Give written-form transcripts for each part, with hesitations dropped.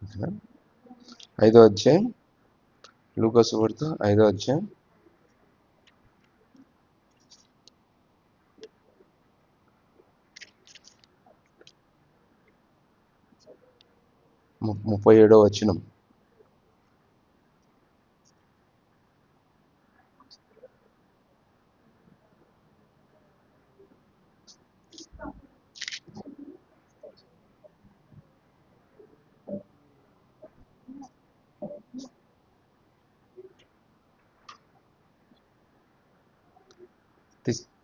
ఓకేనా? 5వ అధ్యాయం, లూకా సువార్త 5వ అధ్యాయం 37వ వచనం.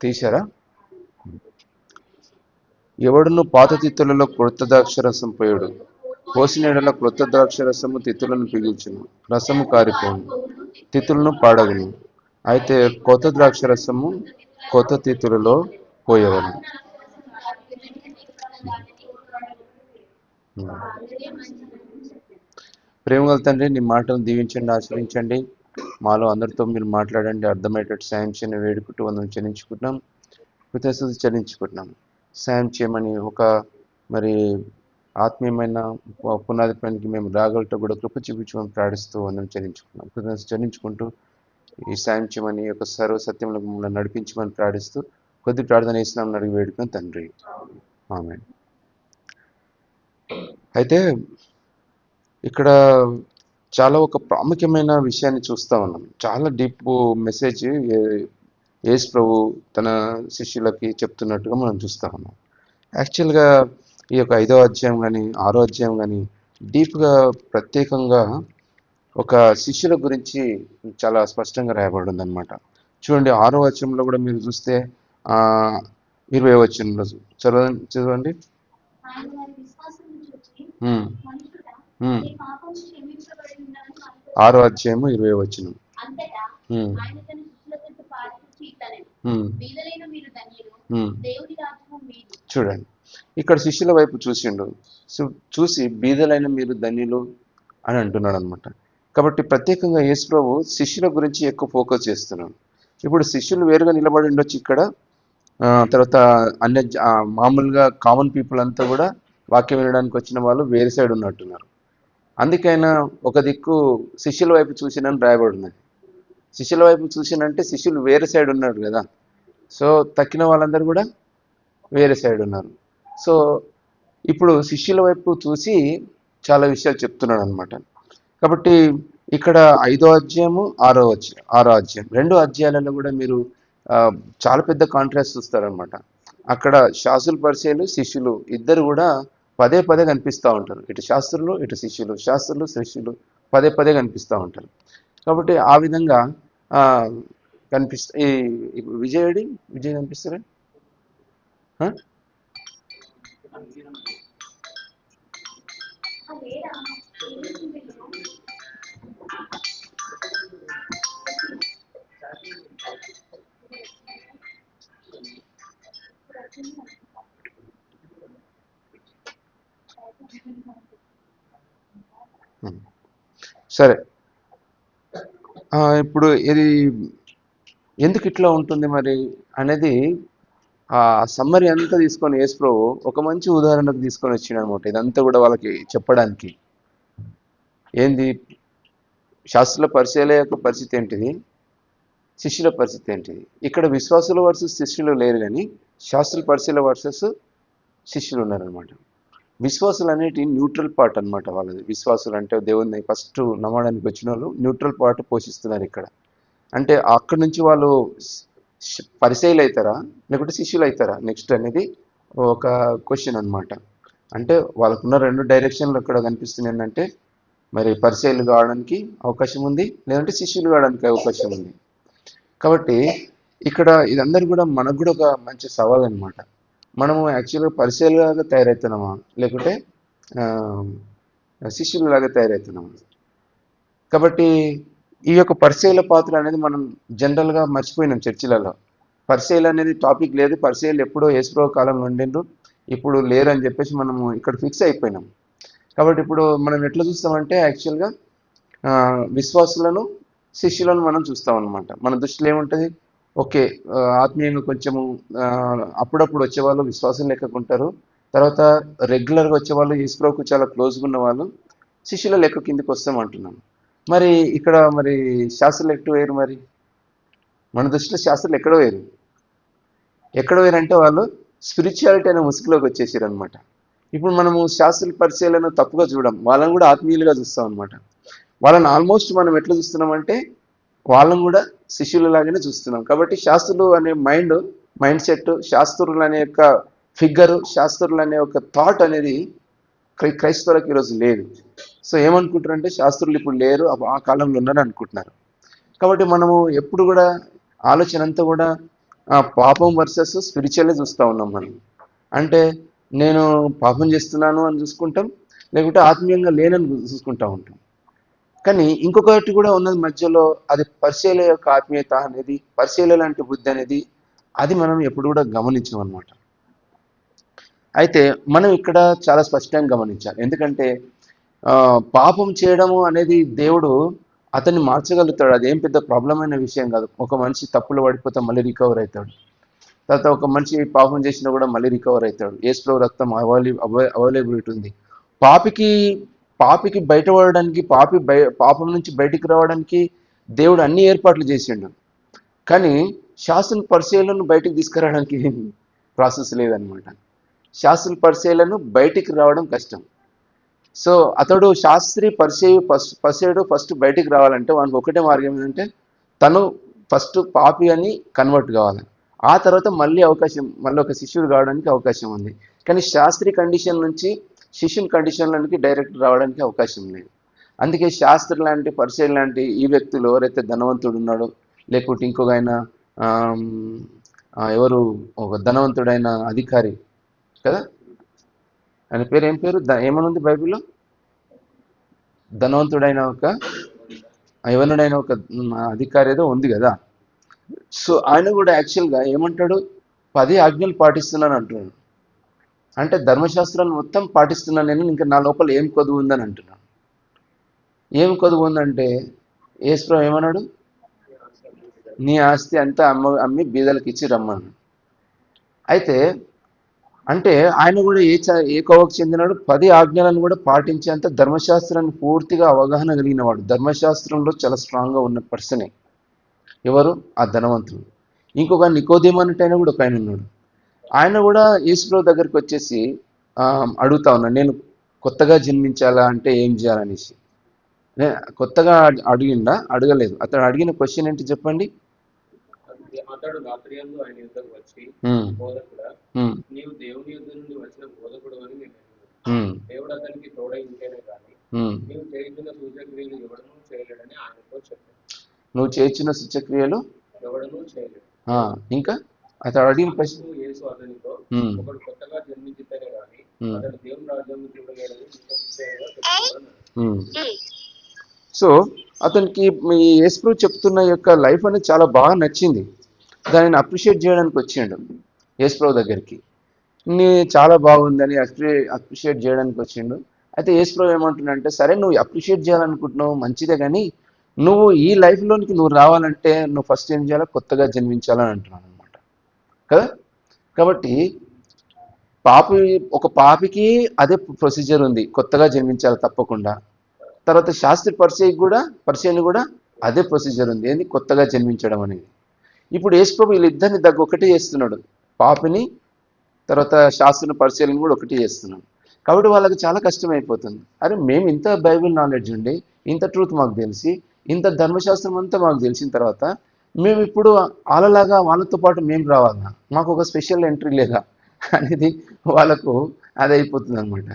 తీశారా? ఎవడును పాత తిత్తులలో క్రొత్త ద్రాక్షరసం పోయుడు, పోసిన ఎడల క్రొత్త ద్రాక్షరసము తిత్తులను పిగిల్చును, రసము కారిపోను, తిత్తులను పాడగును. అయితే కొత్త ద్రాక్షరసము కొత్త తిత్తులలో పోయవలను. ప్రేమగల తండ్రి, నీ మాటను దీవించండి, ఆశ్రయించండి. మాలో అందరితో మీరు మాట్లాడండి, అర్థమయ్యేటట్టు సాయం చేయని వేడుకుంటూ వందనం చెల్లించుకుంటున్నాం, కృతజ్ఞతలు చెల్లించుకుంటున్నాం. సాయం చేయమని ఒక మరి ఆత్మీయమైన పునాది పనికి మేము రాగలతో కూడా కృప చూపించమని ప్రార్థిస్తూ వందనం చెల్లించుకున్నాం, కృతజ్ఞతలు చెల్లించుకుంటూ ఈ సాయం చేయమని యొక్క సర్వ సత్యంలో మమ్మల్ని నడిపించమని ప్రార్థిస్తూ కొద్ది ప్రార్థన చేసినామని అడిగి వేడుకున్నాం తండ్రి, ఆమేన్. అయితే ఇక్కడ చాలా ఒక ప్రాముఖ్యమైన విషయాన్ని చూస్తూ ఉన్నాం. చాలా డీప్ మెసేజ్ యేసు ప్రభు తన శిష్యులకి చెప్తున్నట్టుగా మనం చూస్తూ ఉన్నాం. యాక్చువల్గా ఈ యొక్క 5వ అధ్యాయం కానీ 6వ అధ్యాయం కానీ డీప్గా ప్రత్యేకంగా ఒక శిష్యుల గురించి చాలా స్పష్టంగా రాయబడి ఉందన్నమాట. చూడండి 6వ వచనంలో కూడా మీరు చూస్తే 20వ వచనంలో చదవండి. 6వ అధ్యాయము 20వ వచనం. చూడండి, ఇక్కడ శిష్యుల వైపు చూసి బీదలైన మీరు ధన్యులు అని అంటున్నాడు అనమాట. కాబట్టి ప్రత్యేకంగా యేసు ప్రభు శిష్యుల గురించి ఎక్కువ ఫోకస్ చేస్తున్నాడు. ఇప్పుడు శిష్యులు వేరుగా నిలబడి ఉండొచ్చు ఇక్కడ, తర్వాత మామూలుగా కామన్ పీపుల్ అంతా కూడా వాక్యం వినడానికి వచ్చిన వాళ్ళు వేరే సైడ్ ఉన్నట్టున్నారు. అందుకైనా ఒక దిక్కు శిష్యుల వైపు చూసినని రాయబడి ఉన్నది. శిష్యుల వైపు చూసినంటే శిష్యులు వేరే సైడ్ ఉన్నారు కదా, సో తక్కిన వాళ్ళందరూ కూడా వేరే సైడ్ ఉన్నారు. సో ఇప్పుడు శిష్యుల వైపు చూసి చాలా విషయాలు చెప్తున్నాడు అనమాట. కాబట్టి ఇక్కడ 5వ అధ్యాయము 6వ అధ్యాయం 2 అధ్యాయాలలో కూడా మీరు చాలా పెద్ద కాంట్రాస్ట్ చూస్తారనమాట. అక్కడ శాస్త్రులు పరిచయాలు శిష్యులు ఇద్దరు కూడా పదే పదే కనిపిస్తూ ఉంటారు. ఇటు శాస్త్రులు ఇటు శిష్యులు, శాస్త్రులు శిష్యులు పదే పదే కనిపిస్తూ ఉంటారు. కాబట్టి ఆ విధంగా విజయ్ కనిపిస్తారా? సరే, ఇప్పుడు ఇది ఎందుకు ఇట్లా ఉంటుంది మరి అనేది ఆ సమ్మరీ అంతా తీసుకొని యేసు ప్రభు ఒక మంచి ఉదాహరణకు తీసుకొని వచ్చిండు అనమాట. ఇదంతా కూడా వాళ్ళకి చెప్పడానికి. ఏంది, శాస్త్రుల పరిచయాల యొక్క పరిస్థితి ఏంటిది, శిష్యుల పరిస్థితి ఏంటిది. ఇక్కడ విశ్వాసుల వర్సెస్ శిష్యులు లేరు, కానీ శాస్త్రుల పరిచయాల వర్సెస్ శిష్యులు ఉన్నారనమాట. విశ్వాసులు అనేటి న్యూట్రల్ పార్ట్ అనమాట వాళ్ళది. విశ్వాసులు అంటే దేవుని ఫస్ట్ నమ్మడానికి వచ్చిన వాళ్ళు న్యూట్రల్ పార్ట్ పోషిస్తున్నారు ఇక్కడ. అంటే అక్కడి నుంచి వాళ్ళు పరిచయాలు అవుతారా లేకుంటే శిష్యులు అవుతారా నెక్స్ట్ అనేది ఒక క్వశ్చన్ అనమాట. అంటే వాళ్ళకున్న 2 డైరెక్షన్లు ఇక్కడ కనిపిస్తుంది. ఏంటంటే మరి పరిచయాలు కావడానికి అవకాశం ఉంది, లేదంటే శిష్యులు కావడానికి అవకాశం ఉంది. కాబట్టి ఇక్కడ ఇదందరూ కూడా మనకు కూడా ఒక మంచి సవాల్ అనమాట. మనము యాక్చువల్గా పరిచయాలుగా తయారవుతున్నామా లేకుంటే శిష్యులలాగా తయారవుతున్నామా? కాబట్టి ఈ యొక్క పరిచయాల పాత్ర అనేది మనం జనరల్గా మర్చిపోయినాం చర్చిలలో. పరిచయాలు అనేది టాపిక్ లేదు, పరిచయాలు ఎప్పుడో యేసుప్రభు కాలంలో ఉండిండ్రు, ఇప్పుడు లేరు అని చెప్పేసి మనము ఇక్కడ ఫిక్స్ అయిపోయినాం. కాబట్టి ఇప్పుడు మనం ఎట్లా చూస్తామంటే యాక్చువల్గా విశ్వాసులను శిష్యులను మనం చూస్తాం అనమాట. మన దృష్టిలో ఏముంటుంది, ఓకే ఆత్మీయంగా కొంచెము అప్పుడప్పుడు వచ్చేవాళ్ళు విశ్వాసం లెక్కకుంటారు, తర్వాత రెగ్యులర్గా వచ్చేవాళ్ళు యేసుప్రభుకు చాలా క్లోజ్గా ఉన్న వాళ్ళు, శిష్యుల లెక్క కిందికి వస్తాం అంటున్నాం. మరి ఇక్కడ మరి శాస్త్రులు ఎక్కడ వేరు? మరి మన దృష్టిలో శాస్త్రులు ఎక్కడ వేరు? ఎక్కడ వేరంటే వాళ్ళు స్పిరిచువాలిటీ అనే ముసుగులోకి వచ్చేసారు అనమాట. ఇప్పుడు మనము శాస్త్రుల పరిచయాలను తప్పుగా చూడం, వాళ్ళని కూడా ఆత్మీయులుగా చూస్తాం అనమాట. వాళ్ళని ఆల్మోస్ట్ మనం ఎట్లా చూస్తున్నామంటే వాళ్ళని కూడా శిష్యుల లాగానే చూస్తున్నాం. కాబట్టి శాస్త్రులు అనే మైండ్ సెట్, శాస్త్రులు అనే యొక్క ఫిగరు, శాస్త్రులు అనే ఒక థాట్ అనేది క్రైస్తవులకు ఈరోజు లేదు. సో ఏమనుకుంటారంటే శాస్త్రులు ఇప్పుడు లేరు, ఆ కాలంలో ఉన్నారు అనుకుంటున్నారు. కాబట్టి మనము ఎప్పుడు కూడా ఆలోచన అంతా కూడా పాపం వర్సెస్ స్పిరిచువల్లే చూస్తూ ఉన్నాం మనం. అంటే నేను పాపం చేస్తున్నాను అని చూసుకుంటాం, లేకుంటే ఆత్మీయంగా లేనని చూసుకుంటూ ఉంటాం. కానీ ఇంకొకటి కూడా ఉన్నది మధ్యలో, అది పరిచయల యొక్క ఆత్మీయత అనేది, పరిచయల లాంటి బుద్ధి అనేది, అది మనం ఎప్పుడు కూడా గమనించాం అనమాట. అయితే మనం ఇక్కడ చాలా స్పష్టంగా గమనించాలి. ఎందుకంటే పాపం చేయడము అనేది దేవుడు అతన్ని మార్చగలుగుతాడు. అదేం పెద్ద ప్రాబ్లం అయిన విషయం కాదు. ఒక మనిషి తప్పులు పడిపోతే మళ్ళీ రికవర్ అవుతాడు. తర్వాత ఒక మనిషి పాపం చేసినా కూడా మళ్ళీ రికవర్ అవుతాడు. యేసు రక్తం అవైలబిలిటీ ఉంది. పాపికి పాపికి బయటపడడానికి, పాపం నుంచి బయటికి రావడానికి దేవుడు అన్ని ఏర్పాట్లు చేసిండు. కానీ శాస్త్ర పరిచయాలను బయటికి తీసుకురావడానికి ప్రాసెస్ లేదనమాట. శాస్త్ర పరిచయాలను బయటికి రావడం కష్టం. సో అతడు శాస్త్రి పరిచయుడు ఫస్ట్ బయటికి రావాలంటే వానికి ఒకటే మార్గం ఏంటంటే తను ఫస్ట్ పాపి అని కన్వర్ట్ కావాలి. ఆ తర్వాత మళ్ళీ ఒక శిష్యుడు కావడానికి అవకాశం ఉంది. కానీ శాస్త్రి కండిషన్ నుంచి శిష్యుని కండిషన్లోనికి డైరెక్ట్ రావడానికి అవకాశం లేదు. అందుకే శాస్త్రి లాంటి పరిచయం లాంటి ఈ వ్యక్తులు ఎవరైతే ధనవంతుడు ఉన్నాడో, లేకుంటే ఇంకొక ఆయన ఎవరు ఒక ధనవంతుడైన అధికారి కదా, ఆయన పేరు ఏం పేరు ఏమనుంది బైబిల్లో? ధనవంతుడైన యవనుడైన ఒక అధికారి ఏదో ఉంది కదా. సో ఆయన కూడా యాక్చువల్గా ఏమంటాడు? 10 ఆజ్ఞలు పాటిస్తున్నాను అంటున్నాడు. అంటే ధర్మశాస్త్రాన్ని మొత్తం పాటిస్తున్నాను నేను, ఇంకా నా లోపల ఏం కొదువు ఉందని అంటున్నాను. ఏం కొదువు ఉందంటే యేసు ఏమన్నాడు? నీ ఆస్తి అంతా అమ్మి బీదలకు ఇచ్చి రమ్మన్నాడు. అయితే అంటే ఆయన కూడా ఏ కోవకు చెందినాడు? 10 ఆజ్ఞలను కూడా పాటించేంత ధర్మశాస్త్రాన్ని పూర్తిగా అవగాహన కలిగిన వాడు, ధర్మశాస్త్రంలో చాలా స్ట్రాంగ్గా ఉన్న పర్సనే. ఎవరు? ఆ ధనవంతుడు. ఇంకొక నికోదేము అన్నట్టయినా కూడా ఒక ఆయన ఉన్నాడు. ఆయన కూడా యేసుప్రభు దగ్గరికి వచ్చేసి అడుగుతా ఉన్నాడు, నేను కొత్తగా జన్మించాలా అంటే ఏం చేయాలనేసి. కొత్తగా అడగలేదు. అతడు అడిగిన క్వశ్చన్ ఏంటి చెప్పండి? అతడు రాత్రియందు ఆయన యుద్ధకు వచ్చి, బోధకుడా, నీవు దేవుని యుద్ధ నుండి వచ్చిన బోధకుడు అని నేను దేవుడు అతనికి తోడై ఉంటేనే కానీ నీవు చేయించిన సూచక్రియలు ఎవడనూ చేయలేడని ఆయనతో చెప్పాను. నువ్వు చేయించిన సూచక్రియలు ఎవడనూ చేయలేడు. ఇంకా అతడు అడిగిన ప్రశ్న యేసు అతనితో, ఒకడు కొత్తగా జన్మించితేనే కానీ అతడు దేవుని రాజ్యాన్ని చూడలేడని నిశ్చయంగా. సో అతనికి ఈ యేసు చెప్తున్న యొక్క లైఫ్ అనేది చాలా బాగా నచ్చింది. దానిని అప్రిషియేట్ చేయడానికి వచ్చిండు యేసు దగ్గరికి. చాలా బాగుందని అప్రిషియేట్ చేయడానికి వచ్చిండు. అయితే యేసు ఏమంటున్నాడంటే, సరే నువ్వు అప్రిషియేట్ చేయాలనుకుంటున్నావు మంచిదే, కానీ నువ్వు ఈ లైఫ్లోనికి నువ్వు రావాలంటే నువ్వు ఫస్ట్ ఏం చేయాలి? కొత్తగా జన్మించాలని అంటున్నాను అనమాట కదా. కాబట్టి ఒక పాపికి అదే ప్రొసీజర్ ఉంది, కొత్తగా జన్మించాలి తప్పకుండా. తర్వాత శాస్త్రి పరిచయాన్ని కూడా అదే ప్రొసీజర్ ఉంది, ఏంది? కొత్తగా జన్మించడం అనేది. ఇప్పుడు యేసు వీళ్ళిద్దరిని ఒకటే చేస్తున్నాడు, పాపిని తర్వాత శాస్త్ర పరిచయాలను కూడా ఒకటే చేస్తున్నాడు. కాబట్టి వాళ్ళకి చాలా కష్టమైపోతుంది. అరే మేము ఇంత బైబిల్ నాలెడ్జ్ ఉండి, ఇంత ట్రూత్ మాకు తెలిసి, ఇంత ధర్మశాస్త్రం అంతా మాకు తెలిసిన తర్వాత మేము ఇప్పుడు వాళ్ళలాగా వాళ్ళతో పాటు మేము రావాలా? మాకు ఒక స్పెషల్ ఎంట్రీ లేదా అనేది వాళ్ళకు అది అయిపోతుంది అనమాట.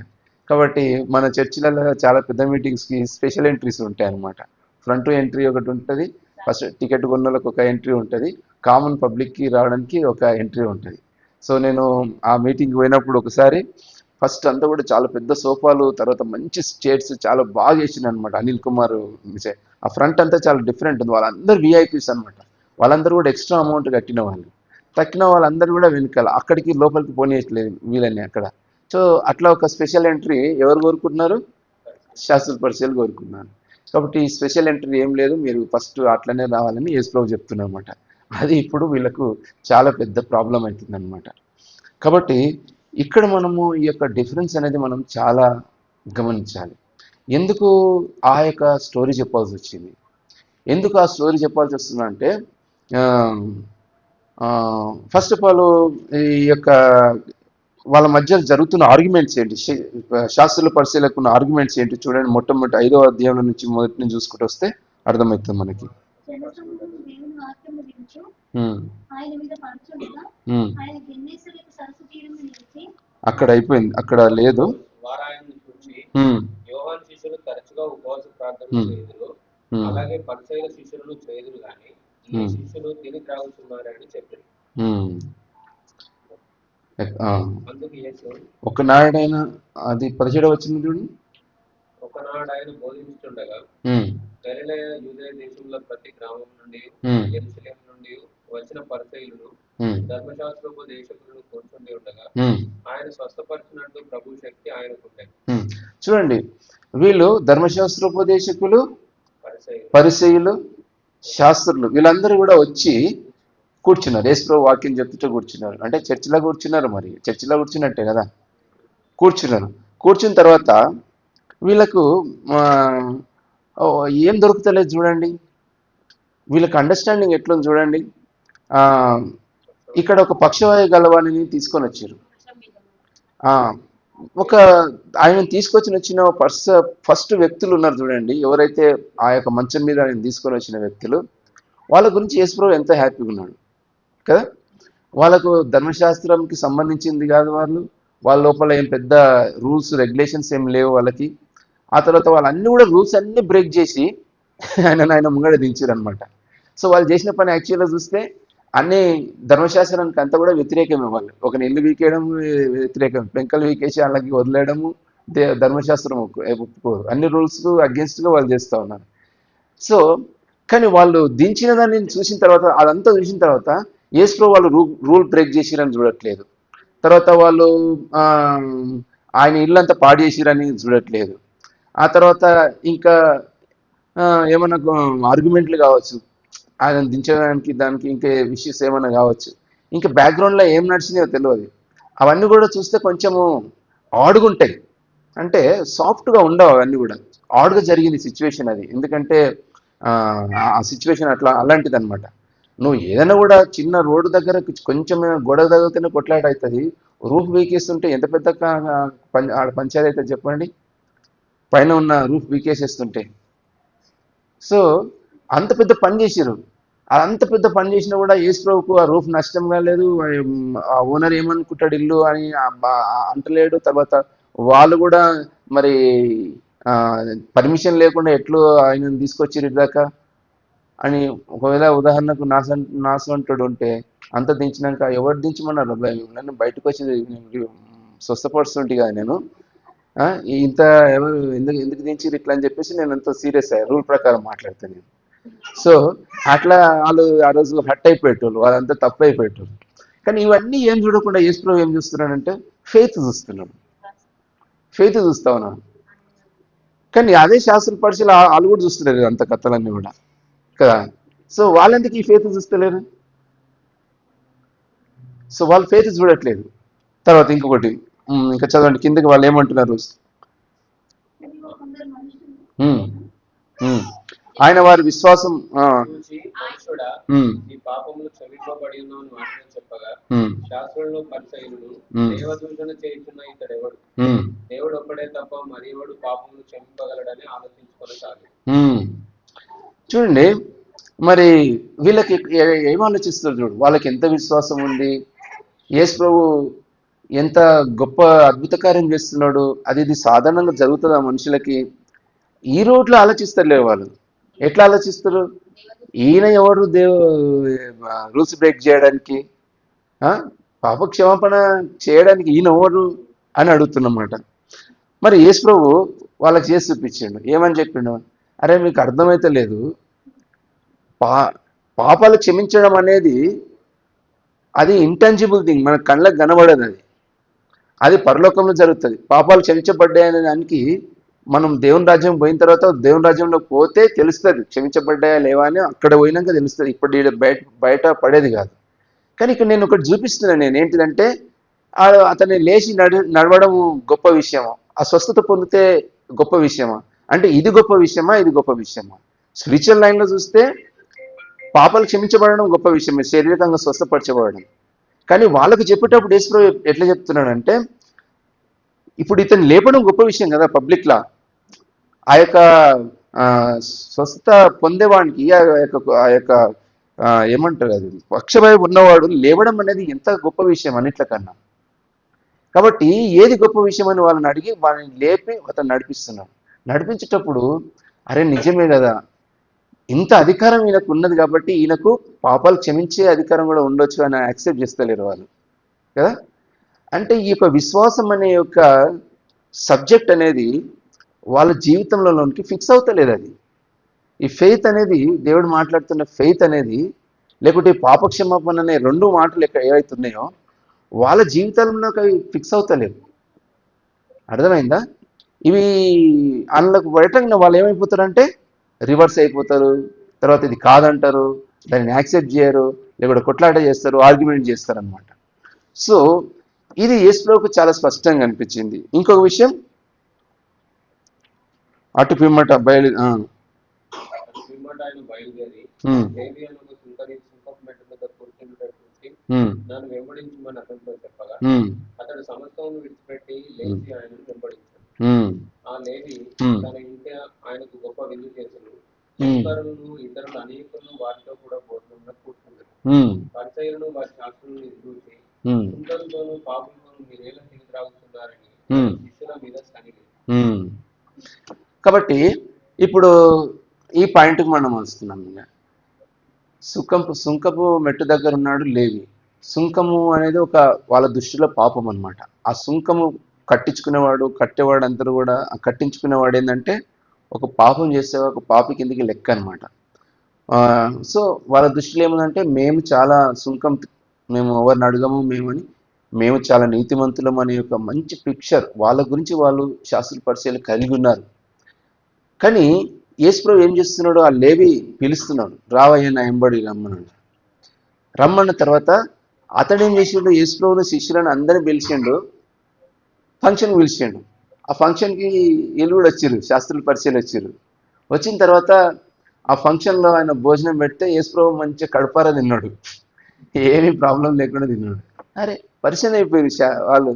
కాబట్టి మన చర్చిలలో చాలా పెద్ద మీటింగ్స్కి స్పెషల్ ఎంట్రీస్ ఉంటాయి అన్నమాట. ఫ్రంట్ ఎంట్రీ ఒకటి ఉంటుంది, ఫస్ట్ టికెట్ కొన్నోళ్ళకి ఒక ఎంట్రీ ఉంటుంది, కామన్ పబ్లిక్కి రావడానికి ఒక ఎంట్రీ ఉంటుంది. సో నేను ఆ మీటింగ్కి పోయినప్పుడు ఒకసారి ఫస్ట్ అంతా కూడా చాలా పెద్ద సోఫాలు, తర్వాత మంచి చైర్స్ చాలా బాగా వేసింది అనమాట. అనిల్ కుమార్ ఆ ఫ్రంట్ అంతా చాలా డిఫరెంట్ ఉంది. వాళ్ళందరూ విఐపీస్ అనమాట. వాళ్ళందరూ కూడా ఎక్స్ట్రా అమౌంట్ తక్కిన వాళ్ళందరూ కూడా వెనకాల, అక్కడికి లోపలికి పోనీయట్లేదు వీళ్ళని అక్కడ. సో అట్లా ఒక స్పెషల్ ఎంట్రీ ఎవరు కోరుకుంటున్నారు? శాస్త్ర పరిచయాలు కోరుకున్నారు. కాబట్టి ఈ స్పెషల్ ఎంట్రీ ఏం లేదు, మీరు ఫస్ట్ అట్లనే రావాలని యేసు చెప్తున్నారు అనమాట. అది ఇప్పుడు వీళ్ళకు చాలా పెద్ద ప్రాబ్లం అవుతుంది అనమాట. కాబట్టి ఇక్కడ మనము ఈ యొక్క డిఫరెన్స్ అనేది మనం చాలా గమనించాలి. ఎందుకు ఆ యొక్క స్టోరీ చెప్పాల్సి వచ్చింది? ఎందుకు ఆ స్టోరీ చెప్పాల్సి వస్తుందంటే ఫస్ట్ ఆఫ్ ఆల్ ఈ యొక్క వాళ్ళ మధ్య జరుగుతున్న ఆర్గ్యుమెంట్స్ ఏంటి, శాస్త్రుల పరిశీలకున్న ఆర్గ్యుమెంట్స్ ఏంటి చూడండి. మొట్టమొదటి 5వ అధ్యాయం నుంచి మొదటి నుంచి చూసుకుంటూ వస్తే అర్థమవుతుంది మనకి. అక్కడ అయిపోయింది, అక్కడ లేదు. యోహాను శిష్యులు తరచుగా ఉపవాస ప్రార్థన చేయుదురు, అలాగే పరిసయ్యుల శిష్యులను చేయుదురు గాని ఈ శిష్యులు తిని త్రాగుతున్నారని చెప్పారు. అందుకు యేసు ఒకనాడైనా, అది 17వ వచనం చూడండి. ఒకనాడు ఆయన బోధించుండగా గలిలయ యూదయ దేశంలో ప్రతి గ్రామం నుండి యెరూషలేము నుండి వచ్చిన పరిసయ్యులు ధర్మశాస్త్రోపదేశకులను కూర్చుండి ఉండగా ఆయన స్వస్థపరిచినట్టు ప్రభు శక్తి ఆయనకుండేది. చూడండి, వీళ్ళు ధర్మశాస్త్రోపదేశకులు, పరిసయ్యులు, శాస్త్రులు వీళ్ళందరూ కూడా వచ్చి కూర్చున్నారు. యేసుప్రభు వాక్యం చెప్తూ కూర్చున్నారు. అంటే చర్చిలో కూర్చున్నారు, మరి చర్చిలో కూర్చున్నట్టే కదా, కూర్చున్నారు. కూర్చున్న తర్వాత వీళ్ళకు ఏం దొరుకుతలేదు చూడండి. వీళ్ళకి అండర్స్టాండింగ్ ఎట్లుంది చూడండి. ఇక్కడ ఒక పక్షవాయు గలవాణిని తీసుకొని వచ్చారు. ఒక ఆయన తీసుకొచ్చిన ఫస్ట్ వ్యక్తులు ఉన్నారు చూడండి, ఎవరైతే ఆ యొక్క మంచం మీద ఆయన తీసుకొని వచ్చిన వ్యక్తులు, వాళ్ళ గురించి యేసుప్రభు ఎంతో హ్యాపీగా ఉన్నాడు కదా. వాళ్ళకు ధర్మశాస్త్రంకి సంబంధించింది కాదు, వాళ్ళ లోపల ఏం పెద్ద రూల్స్ రెగ్యులేషన్స్ ఏం లేవు వాళ్ళకి. ఆ తర్వాత వాళ్ళన్నీ కూడా రూల్స్ అన్ని బ్రేక్ చేసి ఆయన ముంగడ దించారు అనమాట. సో వాళ్ళు చేసిన పని యాక్చువల్గా చూస్తే అన్ని ధర్మశాస్త్రానికి అంతా కూడా వ్యతిరేకమే. వాళ్ళు ఒక ఇల్లు వీకేయడం వ్యతిరేకం, పెంకలు వీకేసి వాళ్ళకి వదిలేయడము ధర్మశాస్త్రం ఒప్పుకోరు. అన్ని రూల్స్ అగేన్స్ట్గా వాళ్ళు చేస్తూ ఉన్నారు. సో కానీ వాళ్ళు దించిన దాన్ని చూసిన తర్వాత, అదంతా చూసిన తర్వాత యేసుప్రభు వాళ్ళు రూల్ బ్రేక్ చేసిరని చూడట్లేదు. తర్వాత వాళ్ళు ఆయన ఇల్లంతా పాడు చేసిరని చూడట్లేదు. ఆ తర్వాత ఇంకా ఏమన్నా ఆర్గ్యుమెంట్లు కావచ్చు, ఆయన దించడానికి దానికి ఇంకా విషయస్ ఏమైనా కావచ్చు, ఇంకా బ్యాక్గ్రౌండ్లో ఏం నడిచినాయో తెలియదు. అవన్నీ కూడా చూస్తే కొంచెము ఆడుగుంటాయి, అంటే సాఫ్ట్గా ఉండవు. అవన్నీ కూడా ఆడుగా జరిగింది సిచ్యువేషన్ అది. ఎందుకంటే ఆ సిచ్యువేషన్ అలాంటిది అనమాట. నువ్వు ఏదైనా కూడా చిన్న రోడ్డు దగ్గర కొంచెం గొడవ తగిలితేనే కొట్లాట అవుతుంది. రూఫ్ వీకేస్తుంటే ఎంత పెద్ద పంచాయతీ అవుతుంది చెప్పండి, పైన ఉన్న రూఫ్ వీకేసేస్తుంటే. సో అంత పెద్ద పని చేసారు. అంత పెద్ద పని చేసినా కూడా యేసుప్రభుకు ఆ రూఫ్ నష్టం కాలేదు. ఆ ఓనర్ ఏమనుకుంటాడు ఇల్లు అని అంటలేడు. తర్వాత వాళ్ళు కూడా మరి పర్మిషన్ లేకుండా ఎట్లు ఆయన తీసుకొచ్చారు ఇదాకా అని. ఒకవేళ ఉదాహరణకు నాసంటుడు ఉంటే అంత దించినాక ఎవరు దించమన్నారు? నన్ను బయటకు వచ్చి స్వస్థపరుస్తుంటే కదా నేను, ఇంత ఎవరు ఎందుకు దించిరు ఇట్లా అని చెప్పేసి నేను అంత సీరియస్ అయ్యా, రూల్ ప్రకారం మాట్లాడతాను నేను. సో అట్లా వాళ్ళు ఆ రోజు హట్ అయిపోయేటోళ్ళు, వాళ్ళంతా తప్పు అయిపోయేటోళ్ళు. కానీ ఇవన్నీ ఏం చూడకుండా యేసుప్రభు ఏం చూస్తున్నాడంటే ఫెయిత్ చూస్తున్నాడు, ఫెయిత్ చూస్తా ఉన్నాడు. కానీ అదే శాస్త్ర పరిచయాలు వాళ్ళు కూడా చూస్తున్నారు అంత కథలన్నీ కూడా కదా. సో వాళ్ళెందుకు ఈ ఫెయిత్ చూస్తలేరు? సో వాళ్ళు ఫెయిత్ చూడట్లేదు. తర్వాత ఇంకొకటి ఇంకా చదవండి కిందకి, వాళ్ళు ఏమంటున్నారు? ఆయన వారి విశ్వాసం దేవుడు ఒక్కడే తప్ప మరియవాడు పాపములు క్షమింపగలడని ఆలోచించుకొనసాగి. చూడండి మరి వీళ్ళకి ఏం ఆలోచిస్తారు చూడు, వాళ్ళకి ఎంత విశ్వాసం ఉంది, యేసు ప్రభు ఎంత గొప్ప అద్భుత కార్యం చేస్తున్నాడు, ఇది సాధారణంగా జరుగుతుంది ఆ మనుషులకి. ఈ రోడ్లో ఆలోచిస్తారులే వాళ్ళు. ఎట్లా ఆలోచిస్తారు? ఈయన ఎవరు రూల్స్ బ్రేక్ చేయడానికి, పాప క్షమాపణ చేయడానికి ఈయన ఎవరు అని అడుగుతున్నమాట. మరి యేసు ప్రభు వాళ్ళకి చేసి చూపించాడు. ఏమని చెప్పిండు? అరే మీకు అర్థమైతే లేదు, పాపాలు క్షమించడం అనేది అది ఇంటాంజిబుల్ థింగ్, మన కళ్ళకు కనబడదు. అది పరలోకంలో జరుగుతుంది. పాపాలు క్షమించబడ్డాయనే దానికి మనం దేవుని రాజ్యం పోయిన తర్వాత, దేవుని రాజ్యంలో పోతే తెలుస్తుంది క్షమించబడ్డాయా లేవా అని. అక్కడ పోయినాక తెలుస్తుంది, ఇప్పుడు బయట పడేది కాదు. కానీ ఇక్కడ నేను ఒకటి చూపిస్తున్నాను. నేను ఏంటిదంటే అతన్ని లేచి నడవడం గొప్ప విషయమా, ఆ స్వస్థత పొందితే గొప్ప విషయమా? అంటే ఇది గొప్ప విషయమా, ఇది గొప్ప విషయమా? స్పిరిచువల్ లైన్లో చూస్తే పాపాలు క్షమించబడడం గొప్ప విషయమే, శారీరకంగా స్వస్థపరచబడడం. కానీ వాళ్ళకి చెప్పేటప్పుడు యేసు ఎట్లా చెప్తున్నాడంటే, ఇప్పుడు ఇతను లేపడం గొప్ప విషయం కదా పబ్లిక్లా. ఆ యొక్క స్వస్థత పొందేవాడికి ఆ యొక్క ఏమంటారు అది పక్షభావం ఉన్నవాడు లేవడం అనేది ఎంత గొప్ప విషయం అన్నిట్ల కన్నా. కాబట్టి ఏది గొప్ప విషయం అని వాళ్ళని అడిగి వాళ్ళని లేపి అతను నడిపిస్తున్నాడు. నడిపించేటప్పుడు అరే నిజమే కదా, ఇంత అధికారం ఈయనకు ఉన్నది కాబట్టి ఈయనకు పాపాలు క్షమించే అధికారం కూడా ఉండొచ్చు అని యాక్సెప్ట్ చేస్తలేరు వాళ్ళు కదా. అంటే ఈ యొక్క విశ్వాసం అనే యొక్క సబ్జెక్ట్ అనేది వాళ్ళ జీవితంలోనికి ఫిక్స్ అవుతలేదు. అది ఈ ఫెయిత్ అనేది, దేవుడు మాట్లాడుతున్న ఫెయిత్ అనేది, లేకుంటే పాపక్షమాపణ అనే రెండు మాటలు ఏవైతే ఉన్నాయో వాళ్ళ జీవితాల్లోకి అవి ఫిక్స్ అవుతలేవు. అర్థమైందా? ఇవి అందులోకి బయటంగా వాళ్ళు ఏమైపోతారంటే రివర్స్ అయిపోతారు, తర్వాత ఇది కాదంటారు, దాన్ని యాక్సెప్ట్ చేయరు, లేకుంటే కొట్లాట చేస్తారు, ఆర్గ్యుమెంట్ చేస్తారు అనమాట. సో ఇది యేసుప్రభువుకు చాలా స్పష్టంగా అనిపించింది. ఇంకొక విషయం, అటు పిమ్మట బయలు నన్ను వెంబడించమని అతనితో చెప్పగా అతడు సమస్తమును విడిచిపెట్టి లేచి ఆయనను వెంబడించాడు. ఆ లేవి తన ఇంటి ఆయనకు గొప్ప విందు చేసెను. ఇతరులు అనేకులను వారితో కూడా భోజనంలో కూర్చున్నారు. పరిసయ్యులను వారి శాస్త్రులను ఎదుర్చి సుంకరులతోనూ పాపులతోనూ మీరేలా తిరిగి త్రాగుతున్నారని శిష్యుల మీద సనిగి. కాబట్టి ఇప్పుడు ఈ పాయింట్కి మనం వస్తున్నాం. సుంకపు మెట్టు దగ్గర ఉన్నాడు లేవి. సుంకము అనేది ఒక వాళ్ళ దృష్టిలో పాపం అనమాట. ఆ సుంకము కట్టించుకునేవాడు, కట్టేవాడు అందరూ కూడా కట్టించుకునేవాడు ఏంటంటే ఒక పాపం చేసేవా, ఒక పాపి కిందకి లెక్క అనమాట. సో వాళ్ళ దృష్టిలో ఏముందంటే మేము చాలా సుంకం, మేము ఎవరిని అడగము మేమని, మేము చాలా నీతిమంతులం అనే ఒక మంచి పిక్చర్ వాళ్ళ గురించి వాళ్ళు శాస్త్ర పరిచయాలు కలిగి ఉన్నారు. కానీ యేసుప్రభు ఏం చేస్తున్నాడు, ఆ లేవి పిలుస్తున్నాడు, రావయ్య నా వెంబడి రమ్మన్నాడు. రమ్మన్న తర్వాత అతడు ఏం చేసిండు, యేసుప్రభుని శిష్యులను అందరినీ పిలిచిండు, ఫంక్షన్ పిలిచిండు. ఆ ఫంక్షన్కి వీళ్ళు కూడా వచ్చారు, శాస్త్రుల పరిచయాలు వచ్చారు. వచ్చిన తర్వాత ఆ ఫంక్షన్లో ఆయన భోజనం పెడితే యేసుప్రభు మంచిగా కడుపారా తిన్నాడు, ఏమీ ప్రాబ్లం లేకుండా తిన్నాడు. అరే పరిచయం అయిపోయింది వాళ్ళు,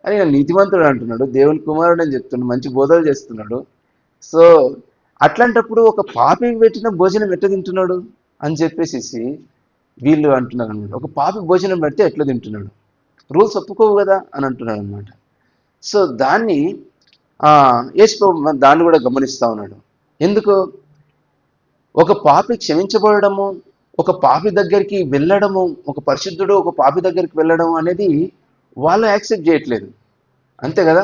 అని నీతిమంతుడు అంటున్నాడు, దేవుని కుమారుడు అని చెప్తున్నాడు, మంచి బోధలు చేస్తున్నాడు. సో అట్లాంటప్పుడు ఒక పాపి పెట్టిన భోజనం ఎట్లా తింటున్నాడు అని చెప్పేసి వీళ్ళు అంటున్నారు అనమాట. ఒక పాపి భోజనం పెడితే ఎట్లా తింటున్నాడు, రూల్స్ ఒప్పుకోవు కదా అని అంటున్నాడు అనమాట. సో దాన్ని యేసుప్రభు దాన్ని కూడా గమనిస్తూ ఉన్నాడు. ఎందుకు ఒక పాపి క్షమించబడము, ఒక పాపి దగ్గరికి వెళ్ళడము, ఒక పరిశుద్ధుడు ఒక పాపి దగ్గరికి వెళ్ళడం అనేది వాళ్ళు యాక్సెప్ట్ చేయట్లేదు, అంతే కదా.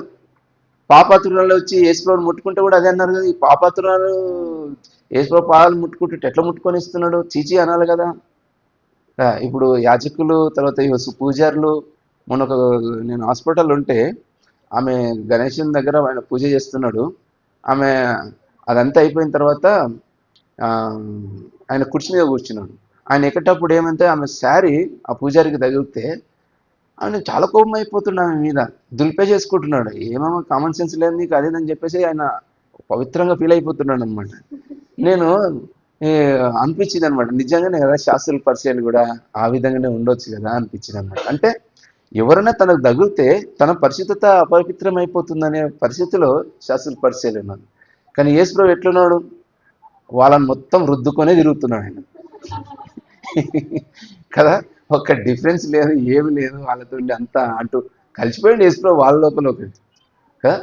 పాపాతురాలు వచ్చి యేసుప్రభుని ముట్టుకుంటే కూడా అదే అన్నారు కదా, ఈ పాపాతురాలు యేసుప్రభు పాదాలు ముట్టుకుంటే ఎట్లా ముట్టుకొని ఇస్తున్నాడు, చీచి అనాలి కదా. ఇప్పుడు యాజకులు, తర్వాత పూజారులు, మొన్న నేను హాస్పిటల్ ఉంటే ఆమె గణేశుని దగ్గర ఆయన పూజ చేస్తున్నాడు. ఆమె అదంతా అయిపోయిన తర్వాత ఆయన కుర్చీ మీద కూర్చున్నాడు. ఆయన ఎక్కేటప్పుడు ఏమంటే ఆమె శారీ ఆ పూజారికి తగిలితే ఆయన చాలా కోపం అయిపోతున్నాడు, ఆమె మీద దులిపే చేసుకుంటున్నాడు. ఏమేమో కామన్ సెన్స్ లేదు నీకు అదేదని చెప్పేసి ఆయన పవిత్రంగా ఫీల్ అయిపోతున్నాడు అనమాట. నేను అనిపించింది అనమాట, నిజంగానే కదా శాస్త్రుల పరిచయాలు కూడా ఆ విధంగానే ఉండొచ్చు కదా అనిపించింది అనమాట. అంటే ఎవరైనా తనకు తగిలితే తన పరిశుద్ధత అపవిత్రం అయిపోతుందనే పరిస్థితిలో శాస్త్రుల పరిచయాలు ఉన్నాడు. కానీ యేసుప్రభు ఎట్లున్నాడు, వాళ్ళని మొత్తం రుద్దుకొనే తిరుగుతున్నాడు ఆయన కదా. ఒక డిఫరెన్స్ లేదు, ఏమి లేదు, వాళ్ళతో అంతా అంటూ కలిసిపోయింది యేసుప్రభు వాళ్ళ లోపల ఒకటి కదా.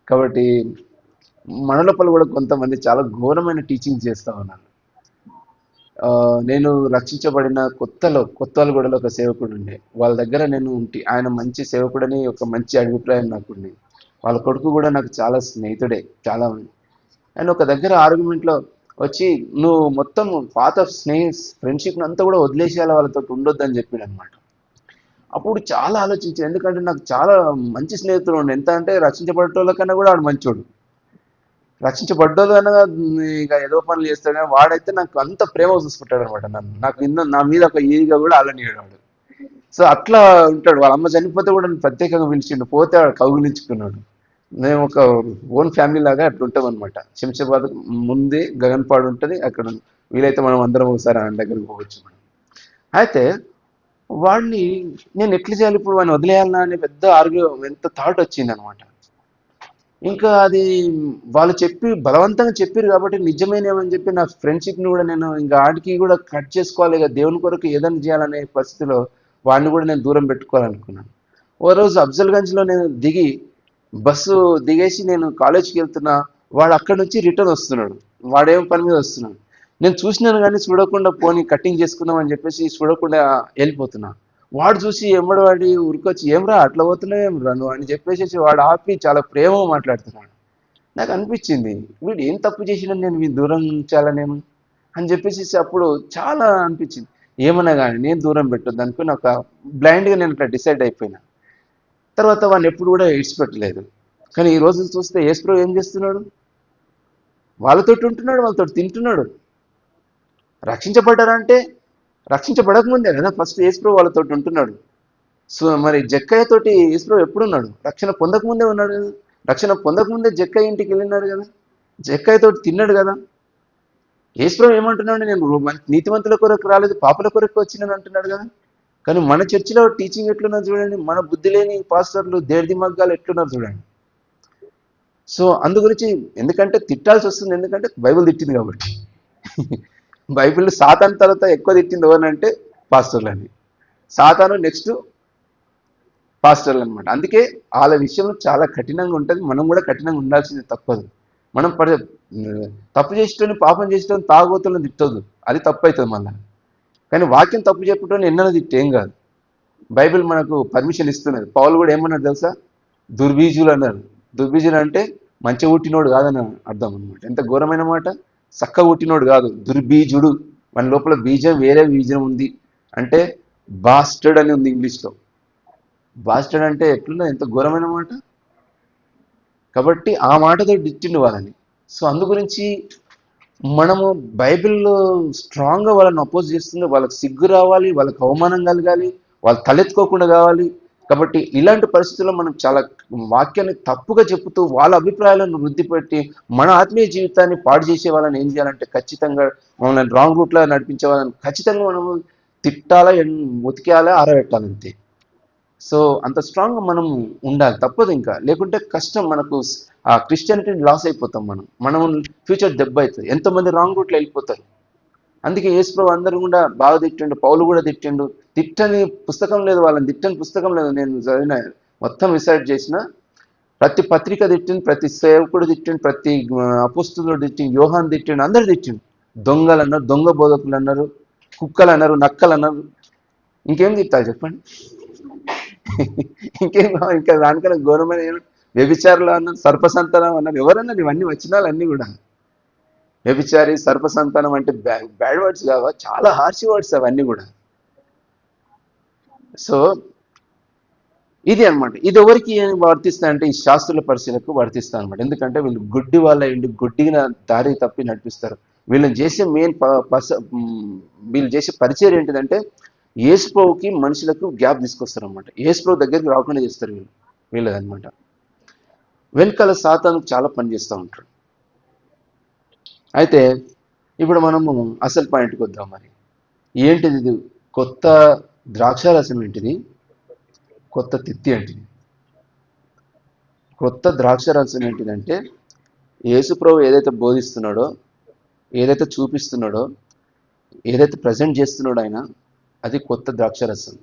కాబట్టి మన లోపల కూడా కొంతమంది చాలా ఘోరమైన టీచింగ్ చేస్తూ ఉన్నారు. నేను రక్షించబడిన కొత్తలో కూడా ఒక సేవకుడు ఉండే, వాళ్ళ దగ్గర నేను ఆయన మంచి సేవకుడని ఒక మంచి అభిప్రాయం నాకు ఉంది. వాళ్ళ కొడుకు కూడా నాకు చాలా స్నేహితుడే, చాలా. ఆయన ఒక దగ్గర ఆర్గ్యుమెంట్లో వచ్చి నువ్వు మొత్తం పాత ఫ్రెండ్షిప్ని అంతా కూడా వదిలేసేయాలి, వాళ్ళతో ఉండొద్దు అని చెప్పాడు అనమాట. అప్పుడు చాలా ఆలోచించాను, ఎందుకంటే నాకు చాలా మంచి స్నేహితులు ఉండే, ఎంత అంటే రక్షించబడేటోళ్ళ కన్నా కూడా వాడు మంచోడు. రక్షించబడ్డోళ్ళు అనగా ఇక ఏదో పనులు చేస్తాడు, కానీ వాడైతే నాకు అంత ప్రేమ చూసుకుంటాడు అనమాట. నాకు నా మీద ఒక ఈగా కూడా అలనియాడు. సో అట్లా ఉంటాడు. వాళ్ళ అమ్మ చనిపోతే కూడా ప్రత్యేకంగా పిలిచిండు, పోతే వాడు కౌగులించుకున్నాడు. మేము ఒక ఓన్ ఫ్యామిలీ లాగా అట్లా ఉంటాం అనమాట. శంషాబాద్ ముందే గగన్పాడు ఉంటుంది, అక్కడ వీలైతే మనం అందరం ఒకసారి ఆయన దగ్గరికి పోవచ్చు మనం. అయితే వాడిని నేను ఎట్లా చేయాలి, ఇప్పుడు వాడిని వదిలేయాలన్నా అనే పెద్ద ఎంత థాట్ వచ్చింది అనమాట. ఇంకా అది వాళ్ళు చెప్పి బలవంతంగా చెప్పారు కాబట్టి నిజమేనేమని చెప్పి నా ఫ్రెండ్షిప్ని కూడా నేను ఇంకా ఆడికి కూడా కట్ చేసుకోవాలి, ఇక దేవుని కొరకు ఏదైనా చేయాలనే పరిస్థితిలో వాడిని కూడా నేను దూరం పెట్టుకోవాలనుకున్నాను. ఓ రోజు అఫ్జల్గంజ్లో నేను దిగి బస్సు దిగేసి నేను కాలేజ్కి వెళ్తున్నా, వాడు అక్కడి నుంచి రిటర్న్ వస్తున్నాడు, వాడేం పని మీద వస్తున్నాడు. నేను చూసినాను కానీ చూడకుండా పోనీ కటింగ్ చేసుకుందాం అని చెప్పేసి చూడకుండా వెళ్ళిపోతున్నా. వాడు చూసి ఎంబడి వాడి ఉరికొచ్చి ఏమ్రా అట్లా పోతున్నావు ఏమ్రా నువ్వు అని చెప్పేసి వాడు ఆపి చాలా ప్రేమగా మాట్లాడుతున్నాడు. నాకు అనిపించింది వీడు ఏం తప్పు చేసినా నేను వీడు దూరం ఉంచాలా నేను అని చెప్పేసి అప్పుడు చాలా అనిపించింది. ఏమన్నా కానీ నేను దూరం పెట్టొద్దు అనుకుని ఒక బ్లైండ్గా నేను అట్లా డిసైడ్ అయిపోయినా. తర్వాత వాడిని ఎప్పుడు కూడా ఇడిచిపెట్టలేదు. కానీ ఈ రోజు చూస్తే యేసు ఏం చేస్తున్నాడు, వాళ్ళతోటి ఉంటున్నాడు, వాళ్ళతో తింటున్నాడు. రక్షించబడ్డారంటే రక్షించబడకముందే కదా ఫస్ట్ యేసు వాళ్ళతో ఉంటున్నాడు. సో మరి జక్కయ్యతోటి యేసు ఎప్పుడున్నాడు, రక్షణ పొందకముందే ఉన్నాడు కదా. రక్షణ పొందకముందే జక్కయ్య ఇంటికి వెళ్ళినాడు కదా, జక్కయ్యతోటి తిన్నాడు కదా. యేసు ఏమంటున్నాడు, నేను నీతిమంతుల కొరకు రాలేదు పాపుల కొరకు వచ్చినాను అంటున్నాడు కదా. కానీ మన చర్చిలో టీచింగ్ ఎట్లున్నారు చూడండి, మన బుద్ధి లేని పాస్టర్లు దేడిది మగ్గాలు ఎట్లున్నారు చూడండి. సో అందు గురించి ఎందుకంటే తిట్టాల్సి వస్తుంది, ఎందుకంటే బైబిల్ తిట్టింది కాబట్టి. బైబిల్ సాతాను తర్వాత ఎక్కువ తిట్టింది ఎవరినంటే పాస్టర్లని. సాతాను నెక్స్ట్ పాస్టర్లు అనమాట. అందుకే వాళ్ళ విషయంలో చాలా కఠినంగా ఉంటుంది, మనం కూడా కఠినంగా ఉండాల్సింది తప్పదు. మనం తప్పు చేసేటోని పాపం చేసేటోని తాగుబోతులను తిట్టొద్దు, అది తప్పు అవుతుంది మళ్ళీ. కానీ వాక్యం తప్పు చెప్పటోని ఎన్నో తిట్టేం కాదు, బైబిల్ మనకు పర్మిషన్ ఇస్తున్నది. పౌలు కూడా ఏమన్నాడు తెలుసా, దుర్బీజులు అన్నారు. దుర్బీజులు అంటే మంచి పుట్టినోడు కాదని అర్థం అనమాట. ఎంత ఘోరమైన మాట, చక్క పుట్టినోడు కాదు, దుర్బీజుడు. మన లోపల బీజం వేరే బీజం ఉంది, అంటే బాస్టర్డ్ అని ఉంది ఇంగ్లీష్లో. బాస్టర్డ్ అంటే ఎట్లున్నా ఎంత ఘోరమైన మాట. కాబట్టి ఆ మాటతో తిట్టిండు వాళ్ళని. సో అందు గురించి మనము బైబిల్లో స్ట్రాంగ్గా వాళ్ళని అపోజ్ చేస్తుంది, వాళ్ళకి సిగ్గు రావాలి, వాళ్ళకి అవమానం కలగాలి, వాళ్ళు తలెత్తుకోకుండా కావాలి. కాబట్టి ఇలాంటి పరిస్థితుల్లో మనం చాలా వాక్యాన్ని తప్పుగా చెప్పుతూ వాళ్ళ అభిప్రాయాలను వృద్ధి పెట్టి మన ఆత్మీయ జీవితాన్ని పాడు చేసే వాళ్ళని ఏం చేయాలంటే ఖచ్చితంగా మనల్ని రాంగ్ రూట్లో నడిపించే వాళ్ళని ఖచ్చితంగా మనము తిట్టాలా, ఉతికేయాలా, ఆరబెట్టాలంతే. సో అంత స్ట్రాంగ్గా మనం ఉండాలి, తప్పదు. ఇంకా లేకుంటే కష్టం, మనకు ఆ క్రిస్టియానిటీని లాస్ అయిపోతాం మనం ఫ్యూచర్ దెబ్బ అవుతుంది, ఎంతోమంది రాంగ్ రూట్లో వెళ్ళిపోతారు. అందుకే యేసు అందరూ కూడా బాగా తిట్టిండు, పౌలు కూడా తిట్టిండు. తిట్టని పుస్తకం లేదు, వాళ్ళని తిట్టని పుస్తకం లేదు. నేను చదివిన మొత్తం రీసెర్చ్ చేసిన ప్రతి పత్రిక తిట్టిండు, ప్రతి సేవకుడు తిట్టిండు, ప్రతి అపోస్తులుడు తిట్టిండు, యోహాన్ తిట్టిండు, అందరు తిట్టిండు. దొంగలు అన్నారు, దొంగ బోధకులు అన్నారు, కుక్కలు అన్నారు, నక్కలు అన్నారు. ఇంకేం తిట్టాలి చెప్పండి. ఇంకేం ఇంకా దానికన్నా ఘోరమైన వ్యభిచారులు అన్నారు, సర్పసంతానం అన్నారు. ఎవరన్నారు ఇవన్నీ వచనాలు అన్నీ కూడా? వ్యభిచారి, సర్పసంతానం అంటే బ్యాడ్ వర్డ్స్ కావా, చాలా హార్షి వర్డ్స్ అవన్నీ కూడా. సో ఇది అనమాట. ఇది ఎవరికి వర్తిస్తాయంటే ఈ శాస్త్రుల పరిశీలకు వర్తిస్తాయి అనమాట. ఎందుకంటే వీళ్ళు గుడ్డి వాళ్ళ ఇంటి గుడ్డిగా దారి తప్పి నడిపిస్తారు. వీళ్ళని చేసే వీళ్ళు చేసే పరిచయం ఏంటిదంటే యేసుప్రభుకి మనుషులకు గ్యాప్ తీసుకొస్తారు అనమాట. యేసుప్రభు దగ్గరికి రాకుండా చేస్తారు వీళ్ళదనమాట. వెనకాల సాతాను చాలా పని చేస్తూ ఉంటారు. అయితే ఇప్పుడు మనము అసలు పాయింట్కి వద్దాం. మరి ఏంటిది ఇది? కొత్త ద్రాక్షారసం ఏంటిది, కొత్త తిత్తి ఏంటిది? కొత్త ద్రాక్షారసం ఏంటిదంటే యేసుప్రభు ఏదైతే బోధిస్తున్నాడో, ఏదైతే చూపిస్తున్నాడో, ఏదైతే ప్రజెంట్ చేస్తున్నాడో ఆయన, అది కొత్త ద్రాక్షారసం.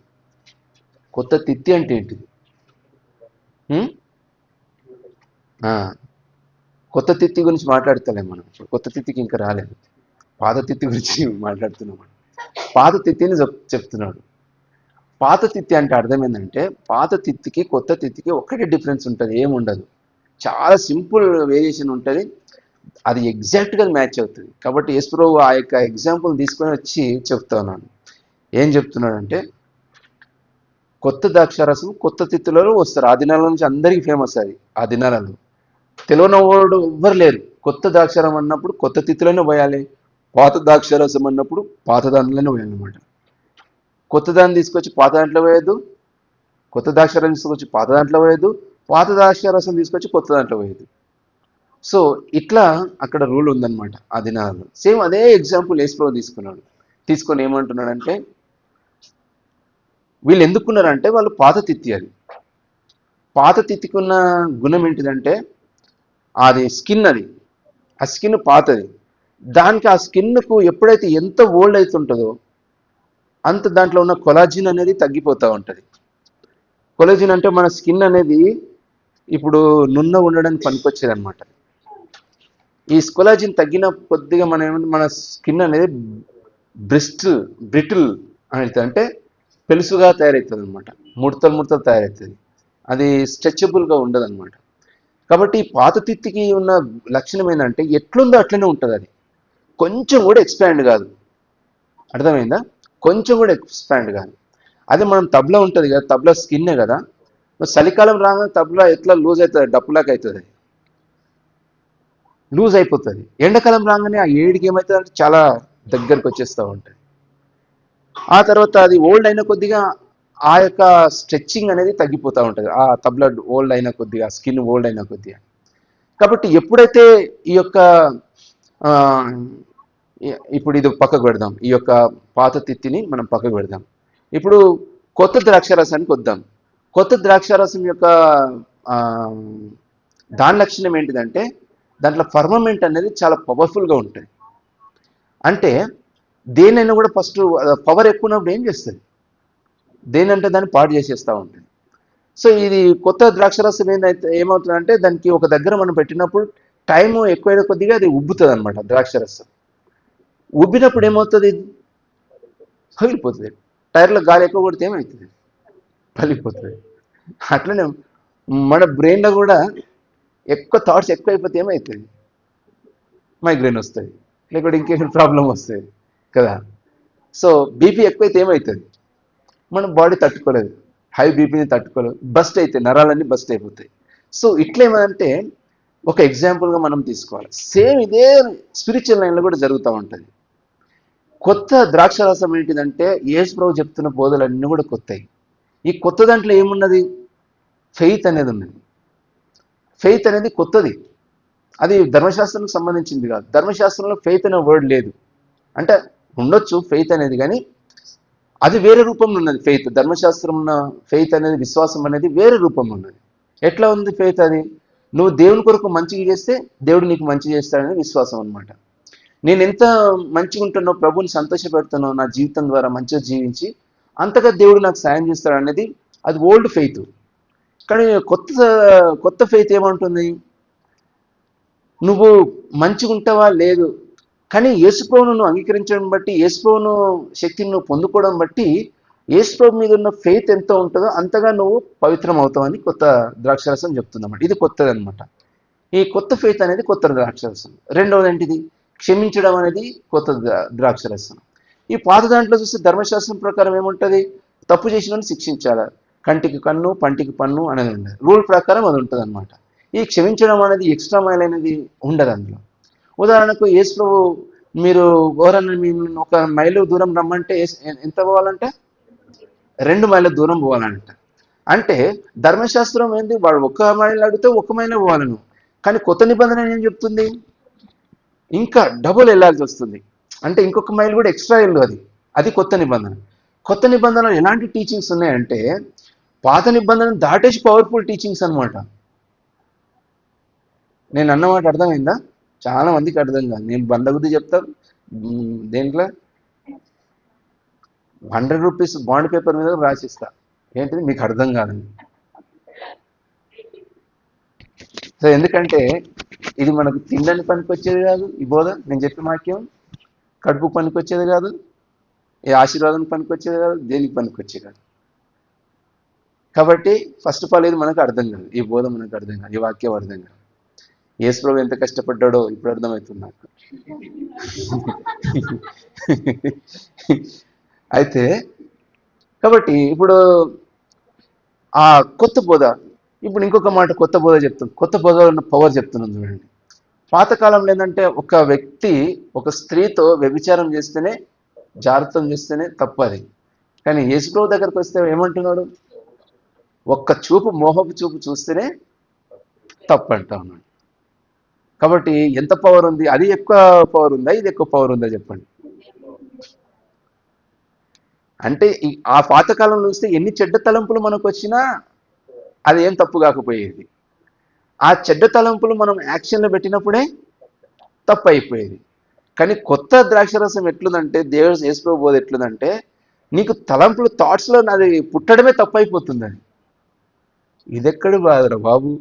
కొత్త తిత్తి అంటే ఏంటిది? కొత్త తిత్తి గురించి మాట్లాడతలేం మనం. కొత్త తిత్తికి ఇంకా రాలేదు, పాత తిత్తి గురించి మాట్లాడుతున్నాం. పాత తిత్తిని చెప్తున్నాడు. పాత తిత్తి అంటే అర్థం ఏంటంటే పాత తిత్తికి కొత్త తిత్తికి ఒక్కటే డిఫరెన్స్ ఉంటుంది, ఏముండదు. చాలా సింపుల్ వేరియేషన్ ఉంటుంది, అది ఎగ్జాక్ట్గా మ్యాచ్ అవుతుంది. కాబట్టి యేసుప్రభు ఆ యొక్క ఎగ్జాంపుల్ తీసుకొని వచ్చి చెప్తున్నాను. ఏం చెప్తున్నాడంటే కొత్త ద్రాక్షారసం కొత్త తిత్తులలో వస్తారు. ఆ దినాల నుంచి అందరికీ ఫేమస్ అది. ఆ దినాలలో తెలియనివాడు ఎవ్వరు లేరు. కొత్త ద్రాక్షారం అన్నప్పుడు కొత్త తిత్తులోనే పోయాలి, పాత ద్రాక్షారసం అన్నప్పుడు పాత దాంట్లోనే పోయాలన్నమాట. కొత్త దాన్ని తీసుకొచ్చి పాత దాంట్లో పోయద్దు, కొత్త ద్రాక్షారసం తీసుకొచ్చి పాత దాంట్లో పోయద్దు, పాత ద్రాక్షారసం తీసుకొచ్చి కొత్త దాంట్లో పోయేది. సో ఇట్లా అక్కడ రూల్ ఉందన్నమాట ఆ దినాల్లో. సేమ్ అదే ఎగ్జాంపుల్ యేసుప్రభు తీసుకున్నాడు. తీసుకొని ఏమంటున్నాడంటే, వీళ్ళు ఎందుకున్నారంటే వాళ్ళు పాత తిత్తి. అది పాత తిత్తికున్న గుణం ఏంటిదంటే అది స్కిన్, అది ఆ స్కిన్ పాతది. దానికి ఆ స్కిన్కు ఎప్పుడైతే ఎంత ఓల్డ్ అవుతుంటుందో అంత దాంట్లో ఉన్న కొలాజిన్ అనేది తగ్గిపోతూ ఉంటుంది. కొలాజిన్ అంటే మన స్కిన్ అనేది ఇప్పుడు నున్న ఉండడానికి పనికొచ్చేది అనమాట. ఈ కొలాజిన్ తగ్గిన కొద్దిగా మన స్కిన్ అనేది బ్రిటిల్ అనేది, అంటే పెలుసుగా తయారవుతుంది అనమాట. ముడతలు తయారవుతుంది. అది స్ట్రెచబుల్గా ఉండదు అనమాట. కాబట్టి పాత తిత్తికి ఉన్న లక్షణం ఏంటంటే ఎట్లుందో అట్లనే ఉంటుంది. అది కొంచెం కూడా ఎక్స్పాండ్ కాదు. అర్థమైందా? కొంచెం కూడా ఎక్స్పాండ్ కాదు. అదే మనం తబలా ఉంటుంది కదా, తబలా స్కిన్నే కదా, చలికాలం రాగానే తబలా ఎట్లా లూజ్ అవుతుంది, డప్పులాగా అవుతుంది, లూజ్ అయిపోతుంది. ఎండాకాలం రాగానే ఆ ఏడికి ఏమవుతుంది అంటే చాలా దగ్గరకు వచ్చేస్తూ ఉంటుంది. ఆ తర్వాత అది ఓల్డ్ అయిన కొద్దిగా ఆ యొక్క స్ట్రెచ్చింగ్ అనేది తగ్గిపోతూ ఉంటుంది. ఆ తబలా ఓల్డ్ అయిన కొద్దిగా, స్కిన్ ఓల్డ్ అయిన కొద్దిగా. కాబట్టి ఎప్పుడైతే ఈ యొక్క ఇప్పుడు ఇది పక్కకు పెడదాం, ఈ యొక్క పాత తిత్తిని మనం పక్కకు పెడదాం. ఇప్పుడు కొత్త ద్రాక్షారసానికి వద్దాం. కొత్త ద్రాక్షారసం యొక్క దాని లక్షణం ఏంటిదంటే దాంట్లో ఫర్మమెంట్ అనేది చాలా పవర్ఫుల్గా ఉంటుంది. అంటే దేనైనా కూడా ఫస్ట్ పవర్ ఎక్కువ ఉన్నప్పుడు ఏం చేస్తుంది, దేనంటే దాన్ని పాడు చేసేస్తూ ఉంటుంది. సో ఇది కొత్త ద్రాక్షరసం ఏమవుతుందంటే దానికి ఒక దగ్గర మనం పెట్టినప్పుడు టైం ఎక్కువైన కొద్దిగా అది ఉబ్బుతుంది అనమాట. ద్రాక్షరసం ఉబ్బినప్పుడు ఏమవుతుంది, పగిలిపోతుంది. టైర్లో గాలి ఎక్కువ కొడితే ఏమవుతుంది, పగిలిపోతుంది. అట్లనే మన బ్రెయిన్లో కూడా ఎక్కువ థాట్స్ ఎక్కువ అయిపోతే ఏమవుతుంది, మైగ్రేన్ వస్తుంది, లేకపోతే ఇంకేమైనా ప్రాబ్లం వస్తుంది కదా. సో బీపీ ఎక్కువైతే ఏమవుతుంది, మన బాడీ తట్టుకోలేదు, హై బీపీని తట్టుకోలేదు, బస్ట్ అయితే నరాలన్నీ బస్ట్ అయిపోతాయి. సో ఇట్లేమంటే ఒక ఎగ్జాంపుల్గా మనం తీసుకోవాలి. సేమ్ ఇదే స్పిరిచువల్ లైన్లో కూడా జరుగుతూ ఉంటుంది. కొత్త ద్రాక్షరసం ఏంటిదంటే యేసు ప్రభు చెప్తున్న బోధలన్నీ కూడా కొత్తవి. ఈ కొత్త దాంట్లో ఏమున్నది, ఫెయిత్ అనేది ఉన్నది. ఫెయిత్ అనేది కొత్తది. అది ధర్మశాస్త్రానికి సంబంధించింది కాదు. ధర్మశాస్త్రంలో ఫెయిత్ అనే వర్డ్ లేదు. అంటే ఉండొచ్చు ఫెయిత్ అనేది, కానీ అది వేరే రూపంలో ఉన్నది. ఫెయిత్, ధర్మశాస్త్రం ఉన్న ఫెయిత్ అనేది, విశ్వాసం అనేది వేరే రూపంలో ఉన్నది. ఎట్లా ఉంది ఫెయిత్? అది నువ్వు దేవుని కొరకు మంచిగా చేస్తే దేవుడు నీకు మంచి చేస్తాడని విశ్వాసం అనమాట. నేను ఎంత మంచిగా ఉంటున్నావు, ప్రభుని సంతోషపెడుతున్నావు, నా జీవితం ద్వారా మంచిగా జీవించి అంతగా దేవుడు నాకు సాయం చేస్తాడు అనేది అది ఓల్డ్ ఫెయిత్. కానీ కొత్త ఫెయిత్ ఏమంటుంది, నువ్వు మంచిగా ఉంటావా లేదు, కానీ యేసుప్రభువును నువ్వు అంగీకరించడం బట్టి, యేసుప్రభువును శక్తిని నువ్వు పొందుకోవడం బట్టి, యేసుప్రభు మీద ఉన్న ఫెయిత్ ఎంత ఉంటుందో అంతగా నువ్వు పవిత్రం అవుతావని కొత్త ద్రాక్షరసం చెప్తుందన్నమాట. ఇది కొత్తది అనమాట. ఈ కొత్త ఫెయిత్ అనేది కొత్త ద్రాక్షరసం. రెండవది ఏంటిది, క్షమించడం అనేది కొత్త ద్రాక్షరసం. ఈ పాత దాంట్లో చూస్తే ధర్మశాస్త్రం ప్రకారం ఏముంటుంది, తప్పు చేసిన శిక్షించాలి, కంటికి కన్ను పంటికి పన్ను అనేది ఉండదు. రూల్ ప్రకారం అది ఉంటుంది అనమాట. ఈ క్షమించడం అనేది ఎక్స్ట్రా మైల్ అనేది ఉండదు అందులో. ఉదాహరణకు యేసు ప్రభు మీరు ఎవరన్నా ఒక మైలు దూరం రమ్మంటే ఎంత పోవాలంటే 2 మైళ్ళ దూరం పోవాలంట. అంటే ధర్మశాస్త్రం ఏంది, వాడు 1 మైలు అడిగితే 1 మైలే పోవాలను. కానీ కొత్త నిబంధన ఏం చెప్తుంది, ఇంకా డబుల్ వెళ్ళాల్సి వస్తుంది. అంటే ఇంకొక మైలు కూడా ఎక్స్ట్రా వెళ్ళు. అది కొత్త నిబంధన. కొత్త నిబంధనలు ఎలాంటి టీచింగ్స్ ఉన్నాయంటే పాత నిబంధన దాటేసి పవర్ఫుల్ టీచింగ్స్ అనమాట. నేను అన్నమాట అర్థమైందా? చాలా మందికి అర్థం కాదు. నేను బండగుద్ది చెప్తాను. దేంట్లో 100 రూపీస్ బాండ్ పేపర్ మీద రాసిస్తా, ఏంటిది మీకు అర్థం కాదని. సో ఎందుకంటే ఇది మనకు తినడానికి పనికొచ్చేది కాదు ఈ బోధ. నేను చెప్పే వాక్యం కడుపు పనికొచ్చేది కాదు, ఈ ఆశీర్వాదం పనికొచ్చేది కాదు, దేనికి పనికొచ్చేది కాదు. కాబట్టి ఫస్ట్ ఆఫ్ ఆల్ ఇది మనకు అర్థం కాదు, ఈ బోధ మనకు అర్థం కాదు, ఈ వాక్యం అర్థం కాదు. యేసు ప్రభు ఎంత కష్టపడ్డాడో ఇప్పుడు అర్థమవుతుంది నాకు. అయితే కాబట్టి ఇప్పుడు ఆ కొత్త బోధ, ఇప్పుడు ఇంకొక మాట కొత్త బోధ చెప్తుంది. కొత్త బోధ ఉన్న పవర్ చెప్తున్నాను చూడండి. పాతకాలంలో ఏంటంటే ఒక వ్యక్తి ఒక స్త్రీతో వ్యభిచారం చేస్తేనే, జాగ్రత్తం చేస్తేనే తప్పు అది. కానీ యేసు ప్రభు దగ్గరకు వస్తే ఏమంటున్నాడు, ఒక్క చూపు మోహపు చూపు చూస్తేనే తప్పు అంటా ఉన్నాడు. కాబట్టి ఎంత పవర్ ఉంది? అది ఎక్కువ పవర్ ఉందా, ఇది ఎక్కువ పవర్ ఉందా చెప్పండి. అంటే ఆ పాతకాలంలో చూస్తే ఎన్ని చెడ్డ తలంపులు మనకు వచ్చినా అది ఏం తప్పు కాకపోయేది. ఆ చెడ్డ తలంపులు మనం యాక్షన్లో పెట్టినప్పుడే తప్పు అయిపోయేది. కానీ కొత్త ద్రాక్షరసం ఎట్లుందంటే, దేవుడు యేసుప్రభు బోధ ఎట్లుందంటే, నీకు తలంపులు థాట్స్లో నాది పుట్టడమే తప్పు అయిపోతుంది. అది ఇదెక్కడి బాధరా బాబు,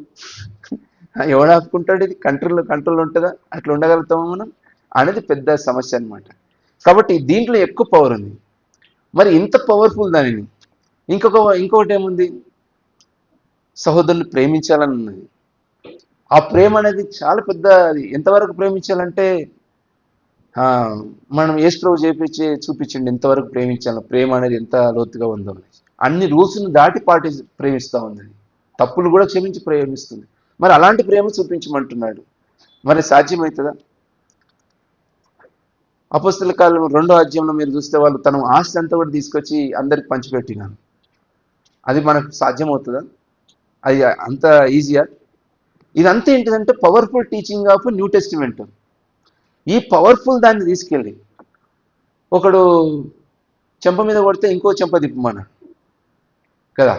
ఎవడు ఆపుకుంటాడు? ఇది కంట్రోల్ ఉంటుందా? అట్లా ఉండగలుగుతామా మనం అనేది పెద్ద సమస్య అనమాట. కాబట్టి దీంట్లో ఎక్కువ పవర్ ఉంది. మరి ఇంత పవర్ఫుల్ దానిని ఇంకొకటి ఏముంది? సహోదరుని ప్రేమించాలని ఉన్నది. ఆ ప్రేమ అనేది చాలా పెద్ద. అది ఎంతవరకు ప్రేమించాలంటే మనం యేసుప్రభు చూపించండి ఎంతవరకు ప్రేమించాలి. ప్రేమ అనేది ఎంత లోతుగా ఉందో అన్ని రూల్స్ని దాటి ప్రేమిస్తూ ఉంది. తప్పులు కూడా క్షమించి ప్రేమిస్తుంది. మరి అలాంటి ప్రేమ చూపించమంటున్నాడు. మరి సాధ్యమవుతుందా? అపొస్తలుల కాలం 2వ అధ్యాయంలో మీరు చూస్తే వాళ్ళు తన ఆస్తి అంతా కూడా తీసుకొచ్చి అందరికి పంచిపెట్టినాను. అది మనకు సాధ్యమవుతుందా? అది అంత ఈజీయా? ఇదంతా ఏంటిదంటే powerful teaching of new testament. ఈ పవర్ఫుల్ దాన్ని తీసుకెళ్ళి ఒకడు చెంప మీద కొడితే ఇంకో చెంప తిప్పమన్నాడు కదా.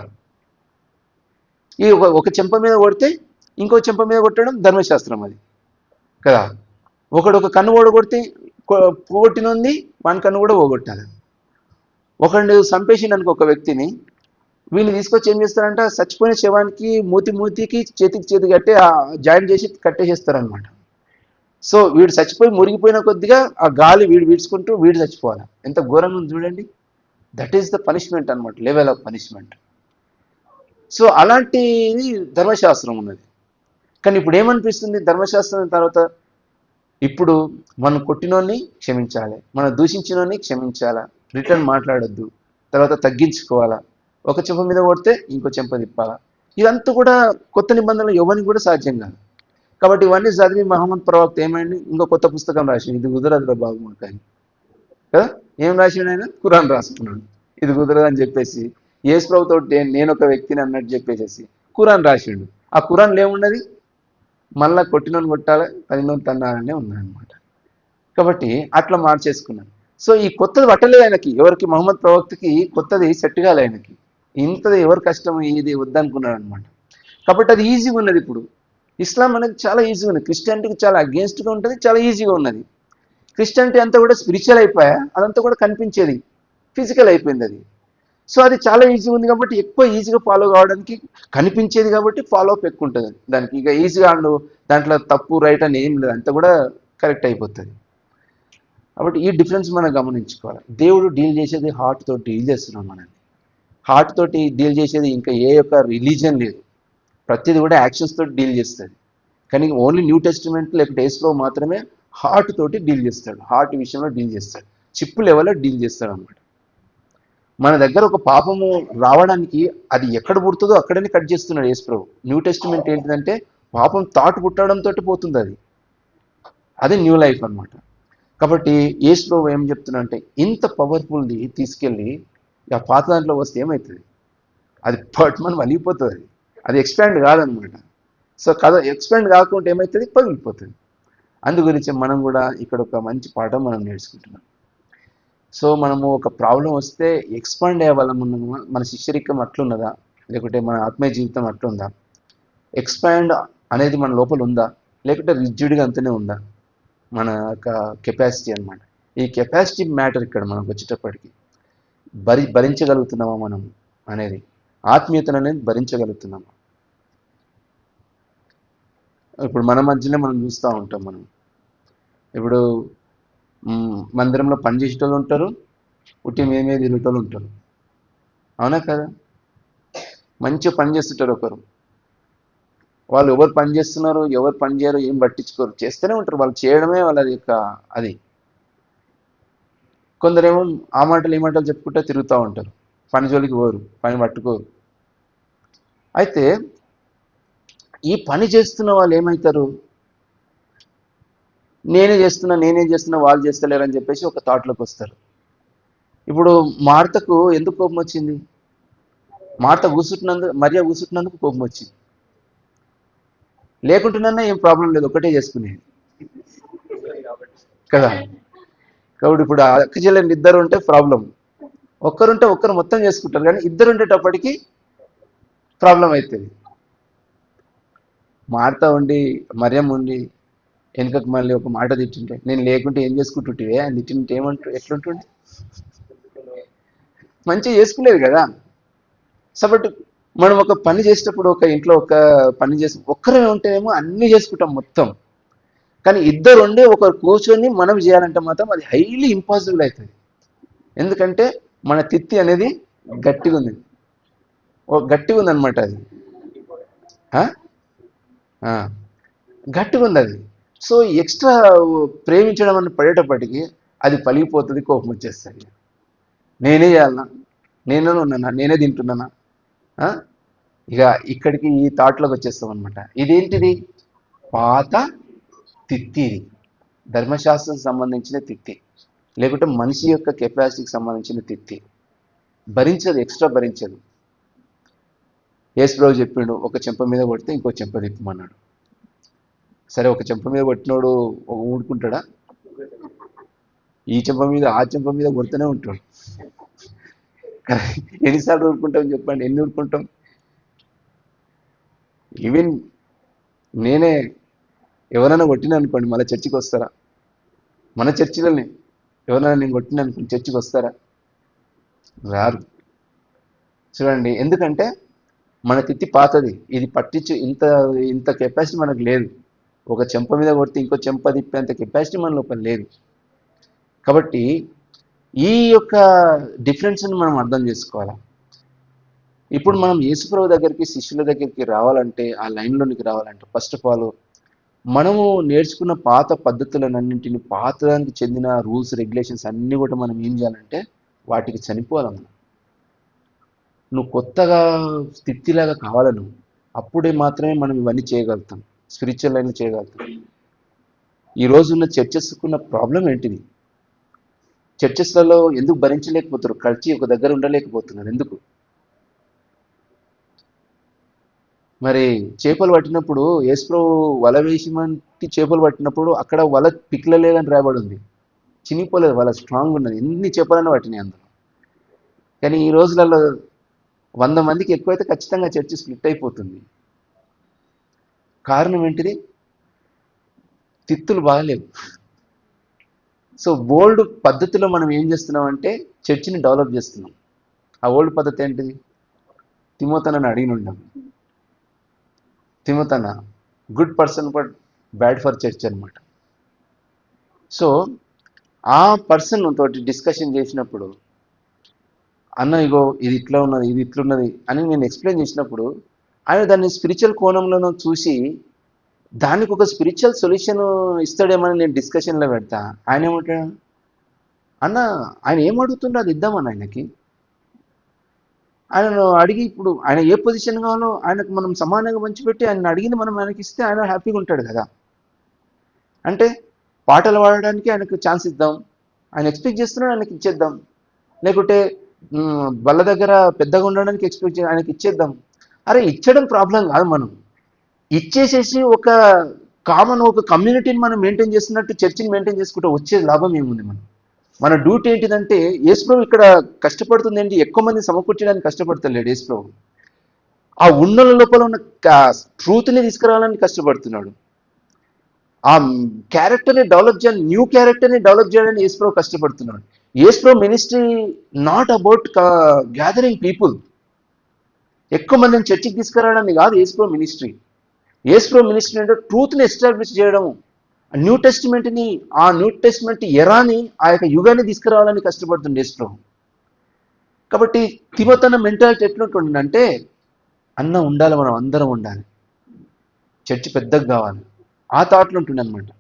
ఈ ఒక చెంప మీద కొడితే ఇంకో చెంప మీద కొట్టడం ధర్మశాస్త్రం అది కదా. ఒక కన్ను ఓడగొడితే పోగొట్టినోంది వాని కన్ను కూడా పోగొట్టాలి. ఒకడిని చంపేసిండు అనుకో ఒక వ్యక్తిని, వీళ్ళు తీసుకొచ్చి ఏం చేస్తారంటే చచ్చిపోయిన శవానికి మూతికి చేతికి కట్టి జాయింట్ చేసి కట్టేసేస్తారనమాట. సో వీడు చచ్చిపోయి మురిగిపోయిన కొద్దిగా ఆ గాలి వీడు వీడ్చుకుంటూ వీడు చచ్చిపోవాలి. ఎంత ఘోరంగా ఉంది చూడండి. దట్ ఈస్ ద పనిష్మెంట్ అనమాట, లెవెల్ ఆఫ్ పనిష్మెంట్. సో అలాంటిది ధర్మశాస్త్రం ఉన్నది. కానీ ఇప్పుడు ఏమనిపిస్తుంది? ధర్మశాస్త్రం తర్వాత ఇప్పుడు మనం కొట్టినోన్ని క్షమించాలి, మనం దూషించినోన్ని క్షమించాలా, రిటర్న్ మాట్లాడొద్దు, తర్వాత తగ్గించుకోవాలా, ఒక చెంప మీద కొడితే ఇంకో చెంప తిప్పాలా. ఇదంతా కూడా కొత్త నిబంధనలు ఎవరికి కూడా సాధ్యం కాదు. కాబట్టి ఇవన్నీ చదివి మహమ్మద్ ప్రవక్త ఏమైంది? ఇంకో కొత్త పుస్తకం రాసింది. ఇది కుదరదురా బాబు మాకు అని కదా. ఏం రాసిండు ఆయన? ఖురాన్ రాసుకున్నాడు. ఇది కుదరదు అని చెప్పేసి యేసు ప్రభుతో నేను ఒక వ్యక్తిని అన్నట్టు చెప్పేసేసి ఖురాన్ రాసిండు. ఆ ఖురాన్లో ఏమున్నది? మళ్ళా కొట్టినోని కొట్టాలి, తగినోని తన్నాలనే ఉన్నాయన్నమాట. కాబట్టి అట్లా మార్చేసుకున్నాను. సో ఈ కొత్తది పట్టలేదు ఆయనకి. ఎవరికి? మహమ్మద్ ప్రవక్తకి కొత్తది సెట్ కాలే ఆయనకి. ఇంతది ఎవరు కష్టం ఇది వద్దనుకున్నాడు అనమాట. కాబట్టి అది ఈజీగా ఉన్నది. ఇప్పుడు ఇస్లాం అనేది చాలా ఈజీగా ఉన్నది. క్రిస్టియానిటీకి చాలా అగేన్స్ట్గా ఉంటుంది, చాలా ఈజీగా ఉన్నది. క్రిస్టియానిటీ అంతా కూడా స్పిరిచువల్ అయిపోయా, అదంతా కూడా కనిపించేది ఫిజికల్ అయిపోయింది అది. సో అది చాలా ఈజీగా ఉంది కాబట్టి ఎక్కువ ఈజీగా ఫాలో కావడానికి కనిపించేది కాబట్టి ఫాలో అప్ ఎక్కువ ఉంటుంది దానికి. ఇక ఈజీగా దాంట్లో తప్పు రైట్ అని ఏం లేదు, అంతా కూడా కరెక్ట్ అయిపోతుంది. కాబట్టి ఈ డిఫరెన్స్ మనం గమనించుకోవాలి. దేవుడు డీల్ చేసేది హార్ట్ తోటి డీల్ చేస్తున్నాం. మనల్ని హార్ట్ తోటి డీల్ చేసేది ఇంకా ఏ యొక్క రిలీజియన్ లేదు. ప్రతిది కూడా యాక్షన్స్ తోటి డీల్ చేస్తుంది. కానీ ఓన్లీ న్యూ టెస్టిమెంట్ లేకపోతే యేసులో మాత్రమే హార్ట్ తోటి డీల్ చేస్తాడు. హార్ట్ విషయంలో డీల్ చేస్తాడు, చిప్పు లెవెల్లో డీల్ చేస్తాడు అనమాట. మన దగ్గర ఒక పాపము రావడానికి అది ఎక్కడ పుడుతుందో అక్కడనే కట్ చేస్తున్నాడు యేసుప్రభు. న్యూ టెస్టిమెంట్ ఏంటిదంటే పాపం థాట్ పుట్టడంతో పోతుంది అది. అది న్యూ లైఫ్ అనమాట. కాబట్టి యేసుప్రభు ఏం చెప్తున్నా అంటే ఇంత పవర్ఫుల్ది తీసుకెళ్ళి ఆ పాత దాంట్లో వస్తే ఏమవుతుంది? అది పట్మని వలిగిపోతుంది. అది ఎక్స్పాండ్ కాదనమాట. సో కథ ఎక్స్పాండ్ కాకుండా ఏమవుతుంది? పగిలిపోతుంది. అందు గురించి మనం కూడా ఇక్కడ ఒక మంచి పాఠం మనం నేర్చుకుంటున్నాం. సో మనము ఒక ప్రాబ్లం వస్తే ఎక్స్పాండ్ అయ్యేవాళ్ళమున్నామా? మన శిష్యరికం అట్లున్నదా, లేకుంటే మన ఆత్మీయ జీవితం అట్లుందా? ఎక్స్పాండ్ అనేది మన లోపల ఉందా, లేకుంటే రిజిడ్గా అంతనే ఉందా? మన యొక్క కెపాసిటీ అనమాట. ఈ కెపాసిటీ మ్యాటర్ ఇక్కడ మనకు వచ్చేటప్పటికి భరించగలుగుతున్నామా మనం అనేది, ఆత్మీయతను అనేది భరించగలుగుతున్నామా? ఇప్పుడు మన మధ్యలో మనం చూస్తూ ఉంటాం. మనం ఇప్పుడు మందిరంలో పనిచేసేటోళ్ళు ఉంటారు, ఉట్టి మేమే తిరిగేటోళ్ళు ఉంటారు. అవునా కదా? మంచిగా పని చేస్తుంటారు ఒకరు. వాళ్ళు ఎవరు పని చేస్తున్నారు, ఎవరు పని చేయరు ఏం పట్టించుకోరు, చేస్తూనే ఉంటారు. వాళ్ళు చేయడమే వాళ్ళది యొక్క అది. కొందరేమో ఆ మాటలు ఈ మాటలు చెప్పుకుంటూ తిరుగుతూ ఉంటారు, పని జోలికి పోరు, పని పట్టుకోరు. అయితే ఈ పని చేస్తున్న వాళ్ళు ఏమవుతారు? నేనే చేస్తున్నా వాళ్ళు చేస్తలేరని చెప్పేసి ఒక థాట్లోకి వస్తారు. ఇప్పుడు మార్తకు ఎందుకు కోపం వచ్చింది? మార్త మరియ కూర్చుంటున్నందుకు కోపం వచ్చింది. లేకుంటున్నా ఏం ప్రాబ్లం లేదు, ఒకటే చేసుకునేది కదా. కాబట్టి ఇప్పుడు అక్క చెల్లెలు ఇద్దరు ఉంటే ప్రాబ్లం, ఒక్కరుంటే ఒక్కరు మొత్తం చేసుకుంటారు, కానీ ఇద్దరు ఉండేటప్పటికి ప్రాబ్లం అవుతుంది. మార్త ఉండి మరియం ఉండి వెనుకకు మళ్ళీ ఒక మాట తిట్టుంటే, నేను లేకుంటే ఏం చేసుకుంటుంటే అని తిట్టింటే ఎట్లుంటుండే? మంచిగా చేసుకునేది కదా. కాబట్టి మనం ఒక పని చేసేటప్పుడు, ఒక ఇంట్లో ఒక పని చేసి ఒక్కరే ఉంటేనేమో అన్ని చేసుకుంటాం మొత్తం, కానీ ఇద్దరు ఉండి ఒకరు కూర్చొని మనం చేయాలంటే మాత్రం అది హైలీ ఇంపాసిబుల్ అవుతుంది. ఎందుకంటే మన తిత్తి అనేది గట్టిగా ఉంది, గట్టిగా ఉందన్నమాట అది, గట్టిగా ఉంది అది. సో ఎక్స్ట్రా ప్రేమించడం అని పడేటప్పటికి అది పలిగిపోతుంది, కోపం వచ్చేస్తుంది. నేనే చేయాలన్నా, నేనే ఉన్నానా, నేనే తింటున్నానా, ఇక ఇక్కడికి ఈ థాట్లోకి వచ్చేస్తాం అనమాట. ఇదేంటిది? పాత తిత్తి. ఇది ధర్మశాస్త్రం సంబంధించిన తిత్తి, లేకుంటే మనిషి యొక్క కెపాసిటీకి సంబంధించిన తిత్తి. భరించదు, ఎక్స్ట్రా భరించదు. యేసుప్రభు చెప్పిండు, ఒక చెంప మీద కొడితే ఇంకో చెంప తిప్పమన్నాడు. సరే, ఒక చెంప మీద కొట్టినోడు ఊడుకుంటాడా? ఈ చెంప మీద ఆ చెంప మీద కొడుతూనే ఉంటాడు. ఎన్నిసార్లు ఊరుకుంటాం చెప్పండి? ఎన్ని ఊరుకుంటాం? ఈవెన్ నేనే ఎవరైనా కొట్టినా అనుకోండి, మళ్ళీ చర్చికి వస్తారా? మన చర్చిలోనే ఎవరైనా నేను కొట్టినా అనుకోండి, చర్చికి వస్తారా? రారు. చూడండి, ఎందుకంటే మన తిత్తి పాతది, ఇది పట్టించు ఇంత ఇంత కెపాసిటీ మనకు లేదు. ఒక చెంప మీద కొడితే ఇంకో చెంప తిప్పేంత కెపాసిటీ మన లోపల లేదు. కాబట్టి ఈ యొక్క డిఫరెన్స్ని మనం అర్థం చేసుకోవాలి. ఇప్పుడు మనం యేసుప్రభు దగ్గరికి, శిష్యుల దగ్గరికి రావాలంటే, ఆ లైన్లోనికి రావాలంటే, ఫస్ట్ ఆఫ్ ఆల్ మనము నేర్చుకున్న పాత పద్ధతులన్నింటినీ, పాతదానికి చెందిన రూల్స్ రెగ్యులేషన్స్ అన్నీ కూడా మనం ఏం చేయాలంటే వాటికి చనిపోవాలి. మనం నువ్వు కొత్తగా స్థితిలాగా కావాలి నువ్వు, అప్పుడే మాత్రమే మనం ఇవన్నీ చేయగలుగుతాం, స్పిరిచువల్ లైన్ చేయగలుగుతాం. ఈ రోజున్న చర్చెస్కున్న ప్రాబ్లం ఏంటిది? చర్చెస్లలో ఎందుకు భరించలేకపోతారు? కలిసి ఒక దగ్గర ఉండలేకపోతున్నారు. ఎందుకు? మరి చేపలు పట్టినప్పుడు యేసుప్రభు వల వేసిమంటి చేపలు పట్టినప్పుడు అక్కడ వల పిక్లలేదని రాయబడి ఉంది. చినిపోలేదు, వల స్ట్రాంగ్ ఉన్నది, ఎన్ని చేపలన్నా పట్టినాయి అందులో. కానీ ఈ రోజులలో 100 మందికి ఎక్కువైతే ఖచ్చితంగా చర్చి స్ప్లిట్ అయిపోతుంది. కారణం ఏంటిది? తిత్తులు బాగలేవు. సో ఓల్డ్ పద్ధతిలో మనం ఏం చేస్తున్నాం అంటే చర్చిని డెవలప్ చేస్తున్నాం. ఆ ఓల్డ్ పద్ధతి ఏంటిది? తిమోతనని అడిగిన ఉండం, తిమోతన good person but bad for church అనమాట. సో ఆ పర్సన్ తోటి డిస్కషన్ చేసినప్పుడు, అన్న ఇగో ఇది ఇట్లా ఉన్నది, ఇది ఇట్లున్నది అని నేను ఎక్స్ప్లెయిన్ చేసినప్పుడు, ఆయన దాన్ని స్పిరిచువల్ కోణంలోనూ చూసి దానికి ఒక స్పిరిచువల్ సొల్యూషన్ ఇస్తాడేమని నేను డిస్కషన్లో పెడతా. ఆయన ఏమంటాడు? అన్న ఆయన ఏం అడుగుతుండో అది ఇద్దామని ఆయనకి. ఆయనను అడిగి, ఇప్పుడు ఆయన ఏ పొజిషన్ కావాలో ఆయనకు మనం సమానంగా పంచిపెట్టి ఆయన అడిగింది మనం ఆయనకి ఇస్తే ఆయన హ్యాపీగా ఉంటాడు కదా. అంటే పాటలు పాడడానికి ఆయనకు ఛాన్స్ ఇద్దాం, ఆయన ఎక్స్పెక్ట్ చేస్తున్నాడు, ఆయనకి ఇచ్చేద్దాం. లేకుంటే బల్ల దగ్గర పెద్దగా ఉండడానికి ఆయనకి ఇచ్చేద్దాం. అరే ఇచ్చడం ప్రాబ్లం కాదు, మనం ఇచ్చేసేసి ఒక కామన్ ఒక కమ్యూనిటీని మనం మెయింటైన్ చేస్తున్నట్టు చర్చిని మెయింటైన్ చేసుకుంటే వచ్చే లాభం ఏముంది? మన డ్యూటీ ఏంటిదంటే, యేసుప్రభు ఇక్కడ కష్టపడుతుంది ఏంటి? ఎక్కువ మంది సమకూర్చడానికి కష్టపడతలేడు యేసుప్రభు, ఆ ఉన్న లోపల ఉన్న ట్రూత్ని తీసుకురావాలని కష్టపడుతున్నాడు. ఆ క్యారెక్టర్ని డెవలప్ చేయాలి, న్యూ క్యారెక్టర్ని డెవలప్ చేయాలని యేసుప్రభు కష్టపడుతున్నాడు. యేసుప్రభు ministry not about gathering people, ఎక్కువ మందిని చర్చికి తీసుకురావడానికి కాదు యేసుప్రభు మినిస్ట్రీ. యేసుప్రభు మినిస్ట్రీ అంటే ట్రూత్ని ఎస్టాబ్లిష్ చేయడము, న్యూ టెస్టిమెంట్ని, ఆ న్యూ టెస్టిమెంట్ ఎరాని, ఆ యొక్క యుగాన్ని తీసుకురావాలని కష్టపడుతుంది యేసుప్రభు. కాబట్టి తిమోతన మెంటాలిటీ ఎట్లుంటుందంటే, అన్న ఉండాలి, మనం అందరం ఉండాలి, చర్చి పెద్దగా కావాలి, ఆ థాట్లు ఉంటుండే అనమాట.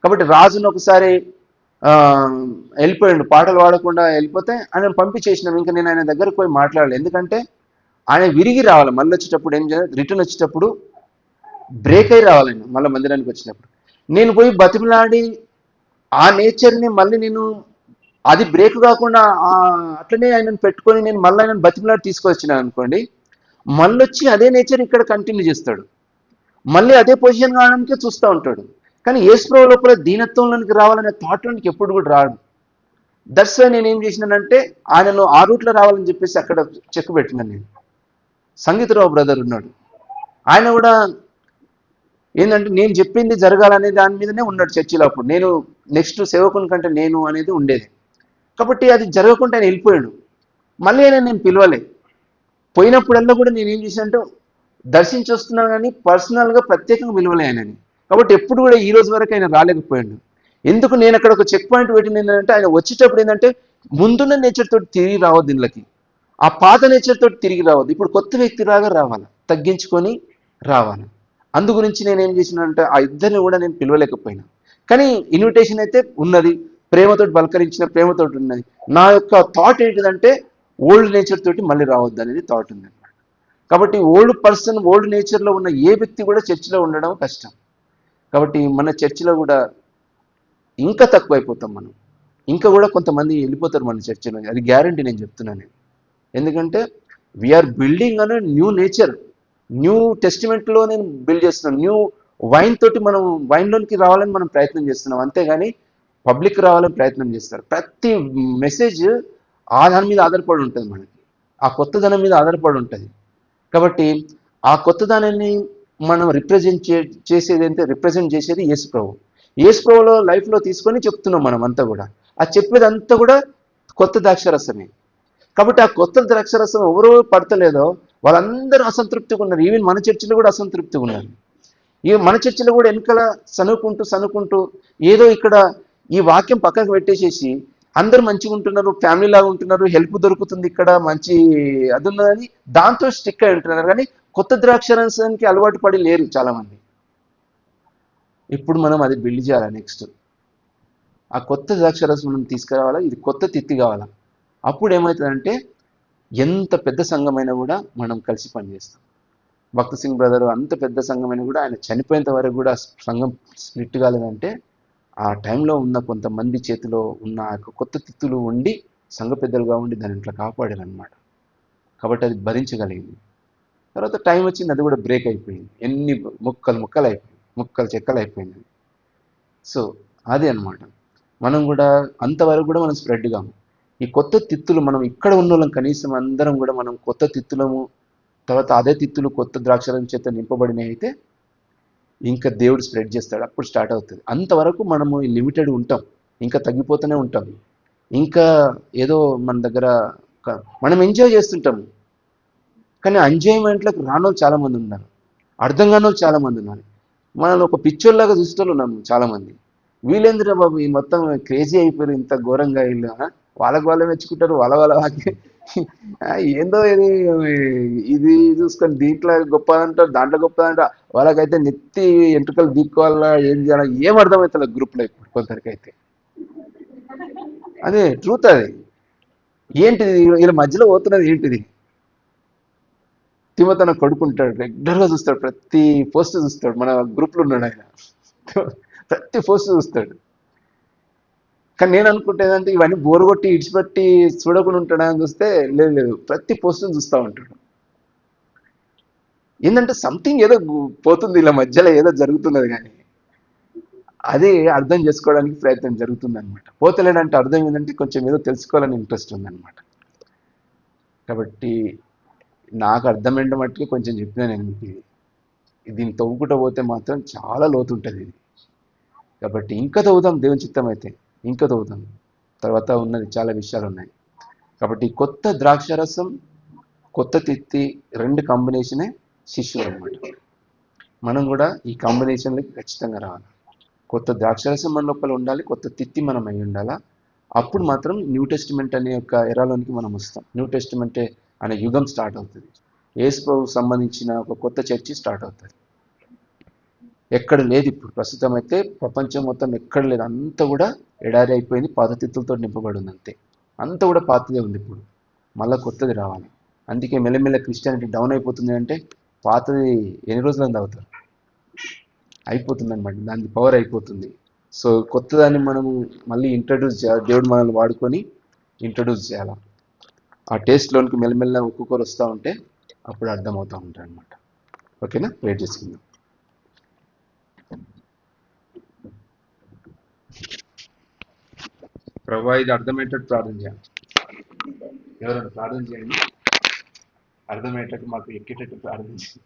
కాబట్టి రాజును ఒకసారి వెళ్ళిపోయాడు, పాటలు పాడకుండా వెళ్ళిపోతే ఆయన పంపించేసినాం. ఇంకా నేను ఆయన దగ్గరకు పోయి మాట్లాడాలి, ఎందుకంటే ఆయన విరిగి రావాలి. మళ్ళీ వచ్చేటప్పుడు ఏం చేయాలి? రిటర్న్ వచ్చేటప్పుడు బ్రేక్ అయి రావాలండి. మళ్ళీ మందిరానికి వచ్చినప్పుడు నేను పోయి బతిమలాడి ఆ నేచర్ని మళ్ళీ నేను అది బ్రేక్ కాకుండా అట్లనే ఆయనను పెట్టుకొని నేను మళ్ళీ ఆయనను బతిమలాడి తీసుకొచ్చినాను అనుకోండి, మళ్ళీ వచ్చి అదే నేచర్ ఇక్కడ కంటిన్యూ చేస్తాడు, మళ్ళీ అదే పొజిషన్ కావడానికే చూస్తూ ఉంటాడు. కానీ యేసుప్రభు లోపల దీనత్వంలోనికి రావాలనే థాట్లోనికి ఎప్పుడు కూడా రాడు. దట్స్ వై నేను ఏం చేసినానంటే ఆయనను ఆ రూట్లో రావాలని చెప్పేసి అక్కడ చెక్ పెట్టినాను నేను. సంగీతరావు బ్రదర్ ఉన్నాడు, ఆయన కూడా ఏంటంటే నేను చెప్పింది జరగాలనే దాని మీదనే ఉన్నాడు చర్చిలో. అప్పుడు నేను నెక్స్ట్ సేవకుని కంటే నేను అనేది ఉండేది. కాబట్టి అది జరగకుండా ఆయన వెళ్ళిపోయాడు. మళ్ళీ ఆయన నేను పిలవలే. పోయినప్పుడల్లా కూడా నేను ఏం చేశానంటే దర్శించి వస్తున్నాను కానీ పర్సనల్గా ప్రత్యేకంగా పిలవలే ఆయనని. కాబట్టి ఎప్పుడు కూడా ఈ రోజు వరకు ఆయన రాలేకపోయాడు. ఎందుకు నేను అక్కడ ఒక చెక్ పాయింట్ పెట్టింది ఏంటంటే, ఆయన వచ్చేటప్పుడు ఏంటంటే ముందున్న నేచర్ తోటి తిరిగి రావద్దు, దీనిలోకి ఆ పాత నేచర్ తోటి తిరిగి రావద్దు, ఇప్పుడు కొత్త వ్యక్తి రాగా రావాలి, తగ్గించుకొని రావాలి. అందు గురించి నేను ఏం చేసినానంటే ఆ ఇద్దరిని కూడా నేను పిలవలేకపోయినా. కానీ ఇన్విటేషన్ అయితే ఉన్నది, ప్రేమతోటి బలకరించిన ప్రేమతోటి ఉన్నది. నా యొక్క థాట్ ఏంటిదంటే ఓల్డ్ నేచర్ తోటి మళ్ళీ రావద్దు అనేది థాట్ ఉంది. కాబట్టి ఓల్డ్ పర్సన్, ఓల్డ్ నేచర్లో ఉన్న ఏ వ్యక్తి కూడా చర్చిలో ఉండడం కష్టం. కాబట్టి మన చర్చిలో కూడా ఇంకా తక్కువైపోతాం మనం, ఇంకా కూడా కొంతమంది వెళ్ళిపోతారు మన చర్చిలో, అది గ్యారంటీ నేను చెప్తున్నాను. ఎందుకంటే వీఆర్ బిల్డింగ్ అనే న్యూ నేచర్, న్యూ టెస్టిమెంట్లో నేను బిల్డ్ చేస్తున్నాను. న్యూ వైన్ తోటి మనం వైన్లోనికి రావాలని మనం ప్రయత్నం చేస్తున్నాం, అంతేగాని పబ్లిక్ రావాలని ప్రయత్నం చేస్తారు. ప్రతి మెసేజ్ ఆ దాని మీద ఆధారపడి ఉంటుంది, మనకి ఆ కొత్తదనం మీద ఆధారపడి ఉంటుంది. కాబట్టి ఆ కొత్తదనాన్ని మనం రిప్రజెంట్ చేసేది యేసుప్రభు. యేసుప్రభులో లైఫ్లో తీసుకొని చెప్తున్నాం మనం అంతా కూడా. ఆ చెప్పేదంతా కూడా కొత్త ద్రాక్షరసమే. కాబట్టి ఆ కొత్త ద్రాక్షరసం ఎవరో పడతలేదో వాళ్ళందరూ అసంతృప్తిగా ఉన్నారు. ఈవెన్ మన చర్చిలో కూడా అసంతృప్తిగా ఉన్నారు. ఈ మన చర్చిలో కూడా వెనకాల సనుకుంటూ ఏదో ఇక్కడ ఈ వాక్యం పక్కకు పెట్టేసేసి అందరూ మంచిగా ఉంటున్నారు, ఫ్యామిలీ లాగా ఉంటున్నారు, హెల్ప్ దొరుకుతుంది, ఇక్కడ మంచి అది ఉన్నదని దాంతో స్టిక్ అయి ఉంటున్నారు. కానీ కొత్త ద్రాక్షరసానికి అలవాటు పడి లేరు చాలామంది. ఇప్పుడు మనం అది బిల్డ్ చేయాలి. నెక్స్ట్ ఆ కొత్త ద్రాక్షరసం మనం తీసుకురావాలా, ఇది కొత్త తిత్తి కావాలా. అప్పుడు ఏమవుతుందంటే ఎంత పెద్ద సంఘమైనా కూడా మనం కలిసి పనిచేస్తాం. భక్త సింగ్ బ్రదర్ అంత పెద్ద సంఘమైనా కూడా ఆయన చనిపోయేంత వరకు కూడా సంఘం స్ప్లిట్ కాలేదంటే ఆ టైంలో ఉన్న కొంతమంది చేతిలో ఉన్న కొత్త తిత్తులు ఉండి సంఘ పెద్దలుగా ఉండి దాని ఇంట్లో కాపాడారు అనమాట. కాబట్టి అది భరించగలిగింది. తర్వాత టైం వచ్చింది, అది కూడా బ్రేక్ అయిపోయింది, ఎన్ని ముక్కలు అయిపోయింది, ముక్కలు చెక్కలు అయిపోయింది. సో అది అనమాట. మనం కూడా అంతవరకు కూడా మనం స్ప్రెడ్ కాము. ఈ కొత్త తిత్తులు మనం ఇక్కడ ఉన్న వాళ్ళం కనీసం అందరం కూడా మనం కొత్త తిత్తులము, తర్వాత అదే తిత్తులు కొత్త ద్రాక్షరం చేత నింపబడినవి అయితే ఇంకా దేవుడు స్ప్రెడ్ చేస్తాడు, అప్పుడు స్టార్ట్ అవుతుంది. అంతవరకు మనము లిమిటెడ్ ఉంటాం, ఇంకా తగ్గిపోతూనే ఉంటాం. ఇంకా ఏదో మన దగ్గర మనం ఎంజాయ్ చేస్తుంటాము, కానీ ఎంజాయ్మెంట్లకు రానోళ్ళు చాలామంది ఉన్నారు, అర్థం కాని వాళ్ళు చాలామంది ఉన్నారు. మనల్ని ఒక పిచ్చోళ్ళలాగా చూస్తూ ఉన్నాము చాలామంది. వీళ్ళేంద్ర బాబు ఈ మొత్తం క్రేజీ అయిపోయారు, ఇంత ఘోరంగా వీళ్ళు, వాళ్ళకి వాళ్ళే మెచ్చుకుంటారు, వాళ్ళకి ఏందో ఇది చూసుకొని దీంట్లో గొప్ప అంటారు, దాంట్లో గొప్ప అంటారు. వాళ్ళకైతే నెత్తి ఎంట్రుకలు దీక్కోవాలా, ఏం చేయాలా ఏం అర్థమవుతుంది గ్రూప్లో ఇప్పుడు కొందరికి అయితే. అదే ట్రూత్. అది ఏంటిది వీళ్ళ మధ్యలో పోతున్నది ఏంటిది? తిమోతన కొడుకుంటాడు, రెగ్యులర్గా చూస్తాడు, ప్రతి పోస్ట్ చూస్తాడు, మన గ్రూప్లో ఉన్నాడు ఆయన, ప్రతి పోస్ట్ చూస్తాడు. కానీ నేను అనుకుంటేదంటే ఇవన్నీ బోరు కొట్టి ఇడిచిపెట్టి చూడకుండా ఉంటాడా అని చూస్తే లేదు, ప్రతి పోస్టును చూస్తూ ఉంటాడు. ఏంటంటే సంథింగ్ ఏదో పోతుంది, ఇలా మధ్యలో ఏదో జరుగుతున్నది, కానీ అది అర్థం చేసుకోవడానికి ప్రయత్నం జరుగుతుంది అనమాట. పోతలేడంటే అర్థం ఏంటంటే కొంచెం ఏదో తెలుసుకోవాలని ఇంట్రెస్ట్ ఉందన్నమాట. కాబట్టి నాకు అర్థమైన మట్టుకి కొంచెం చెప్పినా నేను మీకు. దీన్ని తవ్వుకుంటూ పోతే మాత్రం చాలా లోతు ఉంటుంది ఇది. కాబట్టి ఇంకా తవ్వుతాం, దేవుని చిత్తం అయితే ఇంకా తవ్వుతాం. తర్వాత ఉన్నది చాలా విషయాలు ఉన్నాయి. కాబట్టి కొత్త ద్రాక్షరసం, కొత్త తిత్తి రెండు కాంబినేషనే శిష్యులు అనమాట. మనం కూడా ఈ కాంబినేషన్లకి ఖచ్చితంగా రావాలి. కొత్త ద్రాక్షరసం మన లోపల ఉండాలి, కొత్త తిత్తి మనం అయి ఉండాలా. అప్పుడు మాత్రం న్యూ టెస్టిమెంట్ అనే యొక్క ఎరాలోనికి మనం వస్తాం. న్యూ టెస్టిమెంట్ అనే యుగం స్టార్ట్ అవుతుంది. యేసు ప్రభువుకు సంబంధించిన ఒక కొత్త చర్చి స్టార్ట్ అవుతుంది. ఎక్కడ లేదు ఇప్పుడు ప్రస్తుతం అయితే, ప్రపంచం మొత్తం ఎక్కడ లేదు, అంతా కూడా ఎడారి అయిపోయింది, పాత తిత్తులతో నింపబడి ఉంది, అంతే. అంతా కూడా పాతదే ఉంది, ఇప్పుడు మళ్ళీ కొత్తది రావాలి. అందుకే మెల్లమెల్ల క్రిస్టియానిటీ డౌన్ అయిపోతుంది. అంటే పాతది ఎన్ని రోజులు అవుతారు, అయిపోతుంది అనమాట, దానికి పవర్ అయిపోతుంది. సో కొత్తదాన్ని మనము మళ్ళీ ఇంట్రడ్యూస్ చేయాలి, దేవుడు మనల్ని వాడుకొని ఇంట్రడ్యూస్ చేయాలి. ఆ టేస్ట్లోనికి మెల్లమెల్ల ఒక్కొక్కరు వస్తూ ఉంటే అప్పుడు అర్థమవుతూ ఉంటాయి అనమాట. ఓకేనా, వెయిట్ చేసుకుందాం. ప్రభా ఇది అర్థమయ్యేటట్టు ప్రార్థన చేయాలి. ఎవరైనా ప్రార్థన చేయండి, అర్థమయ్యేటట్టు మాకు ఎక్కేటట్టు ప్రార్థన చేయండి.